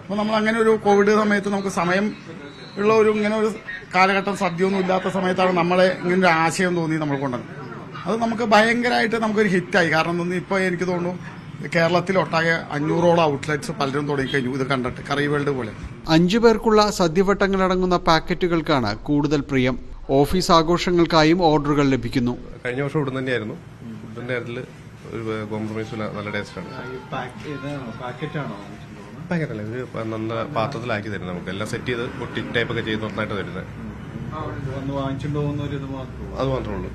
അപ്പോൾ നമ്മൾ അങ്ങനെ ഒരു കോവിഡ് സമയത്ത് നമുക്ക് സമയം ഉള്ള ഒരു ഇങ്ങനെ ഒരു കാലഘട്ടം സദ്യയൊന്നും ഇല്ലാത്ത സമയത്താണ് നമ്മളെ ഇങ്ങനെ ഒരു ആശയം തോന്നി നമ്മൾ കൊണ്ടുവന്നത്. അത് നമുക്ക് ഭയങ്കരമായിട്ട് നമുക്കൊരു ഹിറ്റായി. കാരണം ഇപ്പോൾ എനിക്ക് തോന്നുന്നു കേരളത്തിലൊട്ടാകെ 500ഓളം ഔട്ട്ലെറ്റ്സ് പലരും തുടങ്ങിക്കഴിഞ്ഞു ഇത് കണ്ടിട്ട്, കറി വേൾഡ് പോലെ. 5 പേർക്കുള്ള സദ്യവട്ടങ്ങളടങ്ങുന്ന പാക്കറ്റുകൾക്കാണ് കൂടുതൽ പ്രിയം. ഓഫീസ് ആഘോഷങ്ങൾക്കായും ഓർഡറുകൾ ലഭിക്കുന്നു. കഴിഞ്ഞ വർഷം ഇവിടെ തന്നെയായിരുന്നു. ഫുഡിന്റെ കാര്യത്തിൽ ഒരു കോംപ്രമൈസ് ഇല്ല, നല്ല ടേസ്റ്റാണ്. പാക്കറ്റല്ല, ഒരു നല്ല പാത്രത്തിലാക്കി തരുന്നത്. നമുക്ക് എല്ലാം സെറ്റ് ചെയ്ത് ടിക് ടൈപ്പൊക്കെ ചെയ്ത് നന്നായിട്ട് തരുന്നത്. അത് മാത്രമേ ഉള്ളൂ,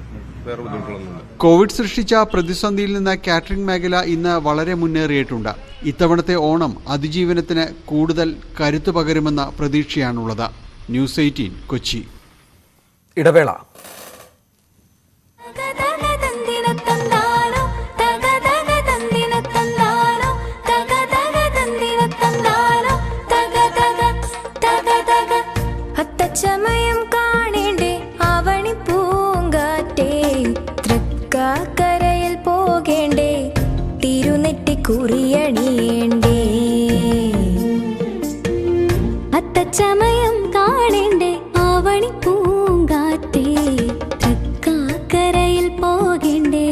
വേറെ ബുദ്ധിമുട്ടുകളൊന്നുമില്ല. കോവിഡ് സൃഷ്ടിച്ച പ്രതിസന്ധിയിൽ നിന്ന് കാറ്ററിംഗ് മേഖല ഇന്ന് വളരെ മുന്നേറിയിട്ടുണ്ട്. ഇത്തവണത്തെ ഓണം അതിജീവനത്തിന് കൂടുതൽ കരുത്തു പകരുമെന്ന പ്രതീക്ഷയാണുള്ളത്. ന്യൂസ് 18 കൊച്ചി. ഇടവേള. അത്തച്ചമയം കാണേണ്ടേ അവണി പൂങ്കാറ്റേ, തൃക്കാക്കരയിൽ പോകേണ്ടേ തിരുനെറ്റി കുറിയണിയേണ്ടേ. അത്തച്ചമയം കാണേണ്ടേ അവണി പൂങ്കാറ്റേ, തൃക്കാക്കരയിൽ പോകേണ്ടേ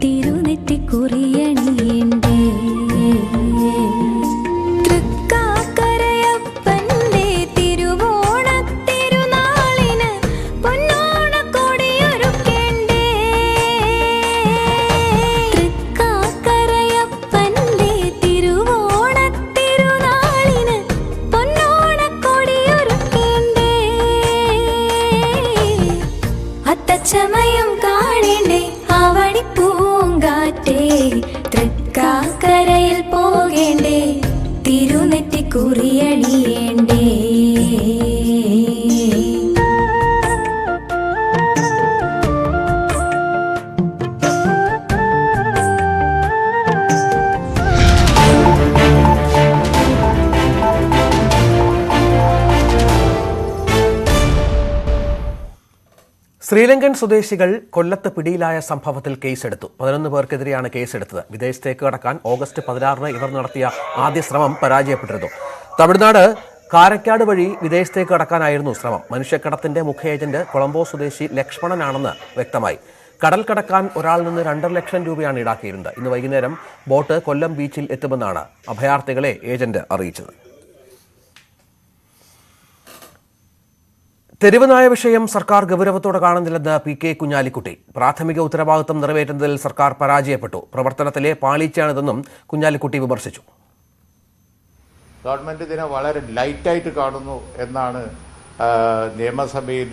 തിരുനെറ്റി കുറിയണിയേണ്ടേ. അത്തച്ചമയം കാണേണ്ടേ അവണി പൂങ്കാറ്റേ, തൃക്കാക്കരയിൽ പോകേണ്ടേ തിരുനെറ്റി കുറിയണിയേണ്ടേ. ശ്രീലങ്കൻ സ്വദേശികൾ കൊല്ലത്ത് പിടിയിലായ സംഭവത്തിൽ കേസെടുത്തു. 11 പേർക്കെതിരെയാണ് കേസെടുത്തത്. വിദേശത്തേക്ക് കടക്കാൻ ഓഗസ്റ്റ് 16 ഇവർ നടത്തിയ ആദ്യ ശ്രമം പരാജയപ്പെട്ടിരുന്നു. തമിഴ്നാട് കാരക്കാട് വഴി വിദേശത്തേക്ക് കടക്കാനായിരുന്നു ശ്രമം. മനുഷ്യക്കടത്തിന്റെ മുഖ്യ ഏജന്റ് കൊളംബോ സ്വദേശി ലക്ഷ്മണനാണെന്ന് വ്യക്തമായി. കടൽ കടക്കാൻ ഒരാളിൽ നിന്ന് 2.5 ലക്ഷം രൂപയാണ് ഈടാക്കിയിരുന്നത്. ഇന്ന് വൈകുന്നേരം ബോട്ട് കൊല്ലം ബീച്ചിൽ എത്തുമെന്നാണ് അഭയാർത്ഥികളെ ഏജന്റ് അറിയിച്ചത്. തെരുവുനായ വിഷയം സർക്കാർ ഗൗരവത്തോടെ കാണുന്നില്ലെന്ന് PK കുഞ്ഞാലിക്കുട്ടി. പ്രാഥമിക ഉത്തരവാദിത്തം നിറവേറ്റുന്നതിൽ സർക്കാർ പരാജയപ്പെട്ടു. പ്രവർത്തനത്തിലെ പാളിച്ചയാണിതെന്നും കുഞ്ഞാലിക്കുട്ടി വിമർശിച്ചു. ഗവൺമെന്റ് ഇതിനെ വളരെ ലൈറ്റായിട്ട് കാണുന്നു എന്നാണ് നിയമസഭയിൽ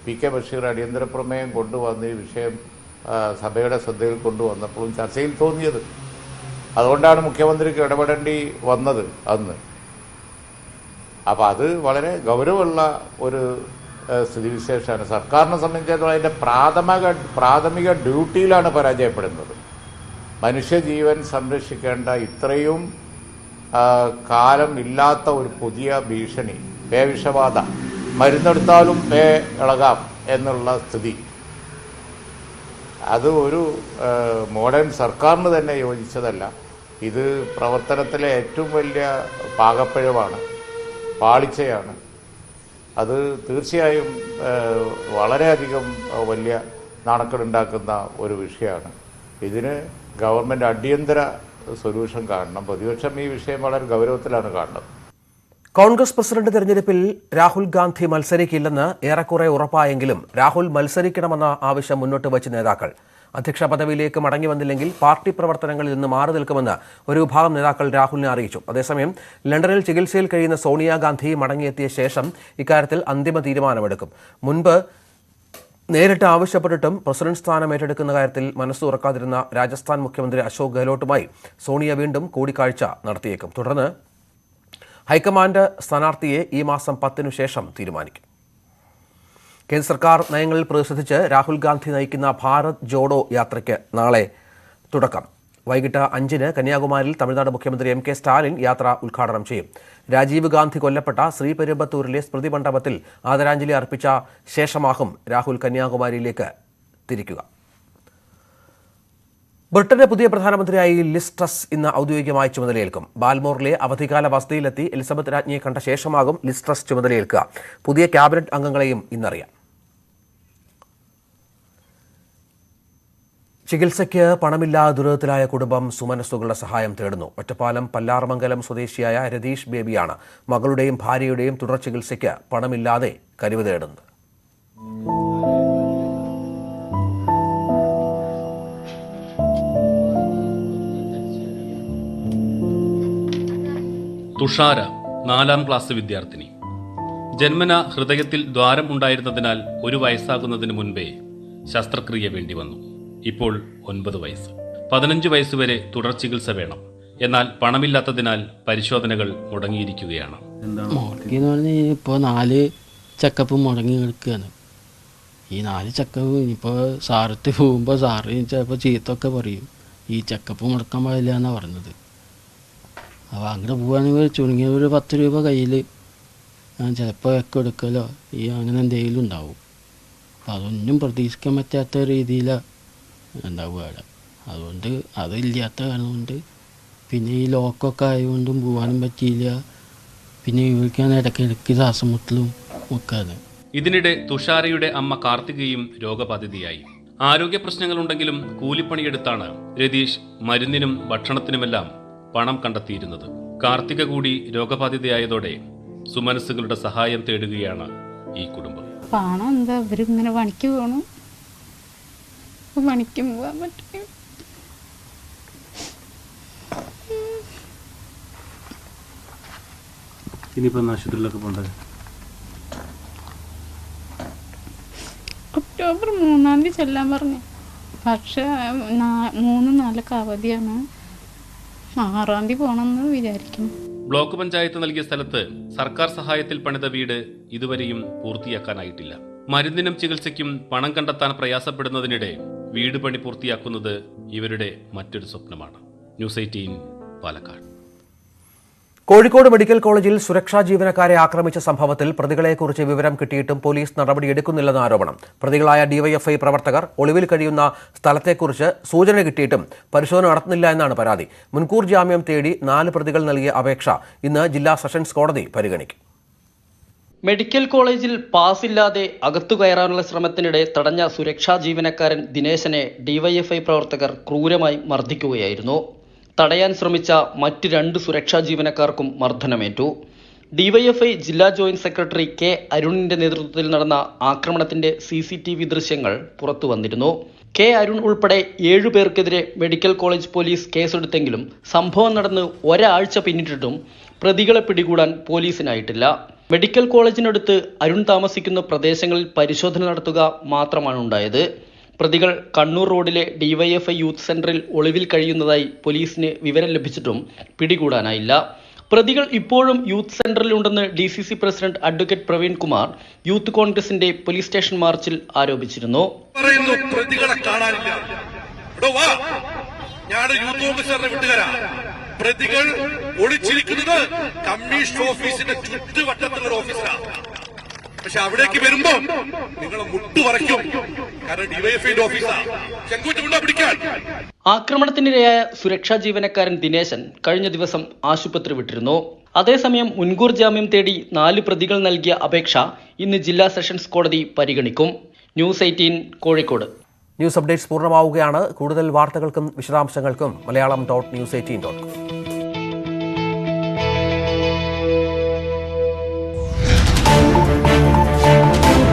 PK ബഷീർ അടിയന്തര പ്രമേയം കൊണ്ടുവന്ന് ഈ വിഷയം സഭയുടെ ശ്രദ്ധയിൽ കൊണ്ടുവന്നപ്പോഴും ചർച്ചയിൽ തോന്നിയത്. അതുകൊണ്ടാണ് മുഖ്യമന്ത്രിക്ക് ഇടപെടേണ്ടി വന്നത് അന്ന്. അപ്പം അത് വളരെ ഗൗരവമുള്ള ഒരു സ്ഥിതിവിശേഷമാണ്. സർക്കാരിനെ സംബന്ധിച്ചിടത്തോളം അതിൻ്റെ പ്രാഥമിക ഡ്യൂട്ടിയിലാണ് പരാജയപ്പെടുന്നത്. മനുഷ്യജീവൻ സംരക്ഷിക്കേണ്ട ഇത്രയും കാലം ഇല്ലാത്ത ഒരു പുതിയ ഭീഷണി, പേവിഷബാധ, മരുന്നെടുത്താലും പേ ഇളകാം എന്നുള്ള സ്ഥിതി, അത് ഒരു മോഡേൺ സർക്കാരിന് തന്നെ യോജിച്ചതല്ല. ഇത് പ്രവർത്തനത്തിലെ ഏറ്റവും വലിയ പാകപ്പിഴവാണ്, പാളിച്ചയാണ്. അത് തീർച്ചയായും വളരെയധികം വലിയ നാണക്കേടുണ്ടാക്കുന്ന ഒരു വിഷയമാണ്. ഇതിന് ഗവൺമെൻറ് അടിയന്തര സൊല്യൂഷൻ കാണണം. പ്രതിപക്ഷം ഈ വിഷയം വളരെ ഗൗരവത്തിലാണ് കാണുന്നത്. കോൺഗ്രസ് പ്രസിഡന്റ് തെരഞ്ഞെടുപ്പിൽ രാഹുൽ ഗാന്ധി മത്സരിക്കില്ലെന്ന് ഏറെക്കുറെ ഉറപ്പായെങ്കിലും രാഹുൽ മത്സരിക്കണമെന്ന ആവശ്യം മുന്നോട്ട് വച്ച നേതാക്കൾ അധ്യക്ഷ പദവിയിലേക്ക് മടങ്ങി വന്നില്ലെങ്കിൽ പാർട്ടി പ്രവർത്തനങ്ങളിൽ നിന്ന് മാറി നിൽക്കുമെന്ന് ഒരു വിഭാഗം നേതാക്കൾ രാഹുലിനെ അറിയിച്ചു. അതേസമയം ലണ്ടനിൽ ചികിത്സയിൽ കഴിയുന്ന സോണിയാഗാന്ധി മടങ്ങിയെത്തിയ ശേഷം ഇക്കാര്യത്തിൽ അന്തിമ തീരുമാനമെടുക്കും. മുൻപ് നേരിട്ട് ആവശ്യപ്പെട്ടിട്ടും പ്രസിഡന്റ് സ്ഥാനം ഏറ്റെടുക്കുന്ന കാര്യത്തിൽ മനസ്സ് തുറക്കാതിരുന്ന രാജസ്ഥാൻ മുഖ്യമന്ത്രി അശോക് ഗെഹ്ലോട്ടുമായി സോണിയ വീണ്ടും കൂടിക്കാഴ്ച നടത്തിയേക്കും. തുടർന്ന് ഹൈക്കമാൻഡ് സ്ഥാനാർത്ഥിയെ ഈ മാസം 10 ശേഷം തീരുമാനിക്കും. കേന്ദ്ര സർക്കാർ നയങ്ങളിൽ പ്രതിഷേധിച്ച് രാഹുൽ ഗാന്ധി നയിക്കുന്ന ഭാരത് ജോഡോ യാത്രയ്ക്ക് നാളെ തുടക്കം. വൈകിട്ട് 5-ന് കന്യാകുമാരിയിൽ തമിഴ്നാട് മുഖ്യമന്ത്രി എം.കെ. സ്റ്റാലിൻ യാത്ര ഉദ്ഘാടനം ചെയ്യും. രാജീവ് ഗാന്ധി കൊല്ലപ്പെട്ട ശ്രീപെരുമ്പത്തൂരിലെ സ്മൃതി മണ്ഡപത്തിൽ ആദരാഞ്ജലി അർപ്പിച്ച ശേഷമാകും രാഹുൽ കന്യാകുമാരിയിലേക്ക് തിരിക്കുക. ബ്രിട്ടന്റെ പുതിയ പ്രധാനമന്ത്രിയായി ലിസ് ട്രസ് ഇന്ന് ഔദ്യോഗികമായി ചുമതലയേൽക്കും. ബാൽമോറിലെ അവധിക്കാല വസതിയിലെത്തി എലിസബത്ത് രാജ്ഞിയെ കണ്ട ശേഷമാകും ലിസ് ട്രസ് ചുമതലയേൽക്കുക. പുതിയ ക്യാബിനറ്റ് അംഗങ്ങളെയും ഇന്നറിയാം. ചികിത്സയ്ക്ക് പണമില്ലാതെ ദുരിതത്തിലായ കുടുംബം സുമനസ്സുകളുടെ സഹായം തേടുന്നു. ഒറ്റപ്പാലം പല്ലാർമംഗലം സ്വദേശിയായ രതീഷ് ബേബിയാണ് മകളുടെയും ഭാര്യയുടെയും തുടർ ചികിത്സയ്ക്ക് പണമില്ലാതെ കരുവ് തേടുന്നത്. തുഷാര 4ാം ക്ലാസ് വിദ്യാർത്ഥിനി. ജന്മന ഹൃദയത്തിൽ ദ്വാരം ഉണ്ടായിരുന്നതിനാൽ 1 വയസ്സാകുന്നതിന് മുൻപേ ശസ്ത്രക്രിയ വേണ്ടി വന്നു. ഇപ്പോൾ 9 വയസ്സ്. 15 വയസ്സുവരെ തുടർ ചികിത്സ വേണം. എന്നാൽ പണമില്ലാത്തതിനാൽ പരിശോധനകൾ മുടങ്ങിയിരിക്കുകയാണ്. മുടങ്ങിയെന്ന് പറഞ്ഞാൽ ഇപ്പോൾ 4 ചെക്കപ്പ് മുടങ്ങി കിടക്കുകയാണ്. ഈ 4 ചെക്കപ്പ് ഇനിയിപ്പോൾ സാറത്ത് പോകുമ്പോൾ സാറ് ചിലപ്പോൾ ചീത്തൊക്കെ പറയും, ഈ ചെക്കപ്പ് മുടക്കാൻ പാടില്ല എന്നാണ് പറഞ്ഞത്. അപ്പോൾ അങ്ങോട്ട് പോവുകയാണെങ്കിൽ ചുരുങ്ങിയ ഒരു 10 രൂപ കയ്യിൽ ചിലപ്പോൾ ഒക്കെ എടുക്കലോ അങ്ങനെ എന്തെങ്കിലും ഉണ്ടാവും. അപ്പോൾ അതൊന്നും പ്രതീക്ഷിക്കാൻ പറ്റാത്ത രീതിയിലാണ് ഉണ്ടാവുക അവിടെ. അതുകൊണ്ട് അതില്ലാത്ത കാരണം കൊണ്ട് പിന്നെ ഈ ലോക്കൊക്കെ ആയതുകൊണ്ടും പോകാനും പറ്റിയില്ല. പിന്നെ ഇവർക്കാണ് ഇടയ്ക്കിടയ്ക്ക് ശ്വാസം മുട്ടലും ഒക്കെ. ഇതിനിടെ തുഷാരയുടെ അമ്മ കാർത്തികയും രോഗബാധിതയായി. ആരോഗ്യ പ്രശ്നങ്ങളുണ്ടെങ്കിലും കൂലിപ്പണിയെടുത്താണ് രതീഷ് മരുന്നിനും ഭക്ഷണത്തിനുമെല്ലാം പണം കണ്ടെത്തിയിരുന്നത്. കാർത്തിക കൂടി രോഗബാധിതയായതോടെ സുമനസ്സുകളുടെ സഹായം തേടുകയാണ് ഈ കുടുംബം. പണം എന്താ ഇവരിങ്ങനെ പണിക്ക് പോകണം, പണിക്കും പോകാൻ പറ്റും. ഇനിയിപ്പോ ആശുപത്രിയിലൊക്കെ പോകണ്ടത് ഒക്ടോബർ 3-ാം തീയതി ചെല്ലാൻ പറഞ്ഞു. പക്ഷെ 3-4 അവധിയാണ്. 6-ാം തീയതി പോകണമെന്ന് വിചാരിക്കുന്നു. ബ്ലോക്ക് പഞ്ചായത്ത് നൽകിയ സ്ഥലത്ത് സർക്കാർ സഹായത്തിൽ പണിത വീട് ഇതുവരെയും പൂർത്തിയാക്കാനായിട്ടില്ല. മരുന്നിനും ചികിത്സയ്ക്കും പണം കണ്ടെത്താൻ പ്രയാസപ്പെടുന്നതിനിടെ വീട് പണി പൂർത്തിയാക്കുന്നത് ഇവരുടെ മറ്റൊരു സ്വപ്നമാണ്. ന്യൂസ് 18 പാലക്കാട്. കോഴിക്കോട് മെഡിക്കൽ കോളേജിൽ സുരക്ഷാ ജീവനക്കാരെ ആക്രമിച്ച സംഭവത്തിൽ പ്രതികളെക്കുറിച്ച് വിവരം കിട്ടിയിട്ടും പോലീസ് നടപടിയെടുക്കുന്നില്ലെന്ന ആരോപണം. പ്രതികളായ ഡിവൈഎഫ്ഐ പ്രവർത്തകർ ഒളിവിൽ കഴിയുന്ന സ്ഥലത്തെക്കുറിച്ച് സൂചന കിട്ടിയിട്ടും പരിശോധന നടത്തുന്നില്ല എന്നാണ് പരാതി. മുൻകൂർ ജാമ്യം തേടി 4 പ്രതികൾ നൽകിയ അപേക്ഷ ഇന്ന് ജില്ലാ സെഷൻസ് കോടതി പരിഗണിക്കും. മെഡിക്കൽ കോളേജിൽ പാസില്ലാതെ അകത്തു കയറാനുള്ള ശ്രമത്തിനിടെ തടഞ്ഞ സുരക്ഷാ ജീവനക്കാരൻ ദിനേശനെ ഡിവൈഎഫ്ഐ പ്രവർത്തകർ ക്രൂരമായി മർദ്ദിക്കുകയായിരുന്നു. തടയാൻ ശ്രമിച്ച മറ്റ് 2 സുരക്ഷാ ജീവനക്കാർക്കും മർദ്ദനമേറ്റു. ഡിവൈഎഫ്ഐ ജില്ലാ ജോയിന്റ് സെക്രട്ടറി കെ അരുണിന്റെ നേതൃത്വത്തിൽ നടന്ന ആക്രമണത്തിന്റെ CCTV ദൃശ്യങ്ങൾ പുറത്തു വന്നിരുന്നു. കെ അരുൺ ഉൾപ്പെടെ 7 പേർക്കെതിരെ മെഡിക്കൽ കോളേജ് പോലീസ് കേസെടുത്തെങ്കിലും സംഭവം നടന്ന് ഒരാഴ്ച പിന്നിട്ടിട്ടും പ്രതികളെ പിടികൂടാൻ പോലീസിനായിട്ടില്ല. മെഡിക്കൽ കോളേജിനടുത്ത് അരുൺ താമസിക്കുന്ന പ്രദേശങ്ങളിൽ പരിശോധന നടത്തുക മാത്രമാണ് ഉണ്ടായത്. പ്രതികൾ കണ്ണൂർ റോഡിലെ ഡിവൈഎഫ്ഐ യൂത്ത് സെന്ററിൽ ഒളിവിൽ കഴിയുന്നതായി പോലീസിന് വിവരം ലഭിച്ചിട്ടും പിടികൂടാനായില്ല. പ്രതികൾ ഇപ്പോഴും യൂത്ത് സെന്ററിലുണ്ടെന്ന് DCC president advocate Praveen Kumar youth കോൺഗ്രസിന്റെ പോലീസ് സ്റ്റേഷൻ മാർച്ചിൽ ആരോപിച്ചിരുന്നു. പ്രതികൾ ഒളിച്ചിരിക്കുന്നത് കമ്മീഷൻ ഓഫീസിന്റെ ചുറ്റുവട്ടത്തുള്ള ഓഫീസിലാണ്. പക്ഷെ അവിടേക്ക് വരുമ്പോ നിങ്ങൾ മുട്ടുപറയ്ക്കും. കാരണം ഡിവൈഎഫ്ഐന്റെ ഓഫീസാണ്. ചെങ്കൂറ്റുണ്ടോ പിടിക്കാൻ. ആക്രമണത്തിനിരയായ സുരക്ഷാ ജീവനക്കാരൻ ദിനേശൻ കഴിഞ്ഞ ദിവസം ആശുപത്രി വിട്ടിരുന്നു. അതേസമയം മുൻകൂർ ജാമ്യം തേടി 4 പ്രതികൾ നൽകിയ അപേക്ഷ ഇന്ന് ജില്ലാ സെഷൻസ് കോടതി പരിഗണിക്കും. ന്യൂസ് 18 കോഴിക്കോട്. ന്യൂസ് അപ്ഡേറ്റ്സ് പൂർണ്ണമാവുകയാണ്. കൂടുതൽ വാർത്തകൾക്കും വിശദാംശങ്ങൾക്കും മലയാളം.news18.com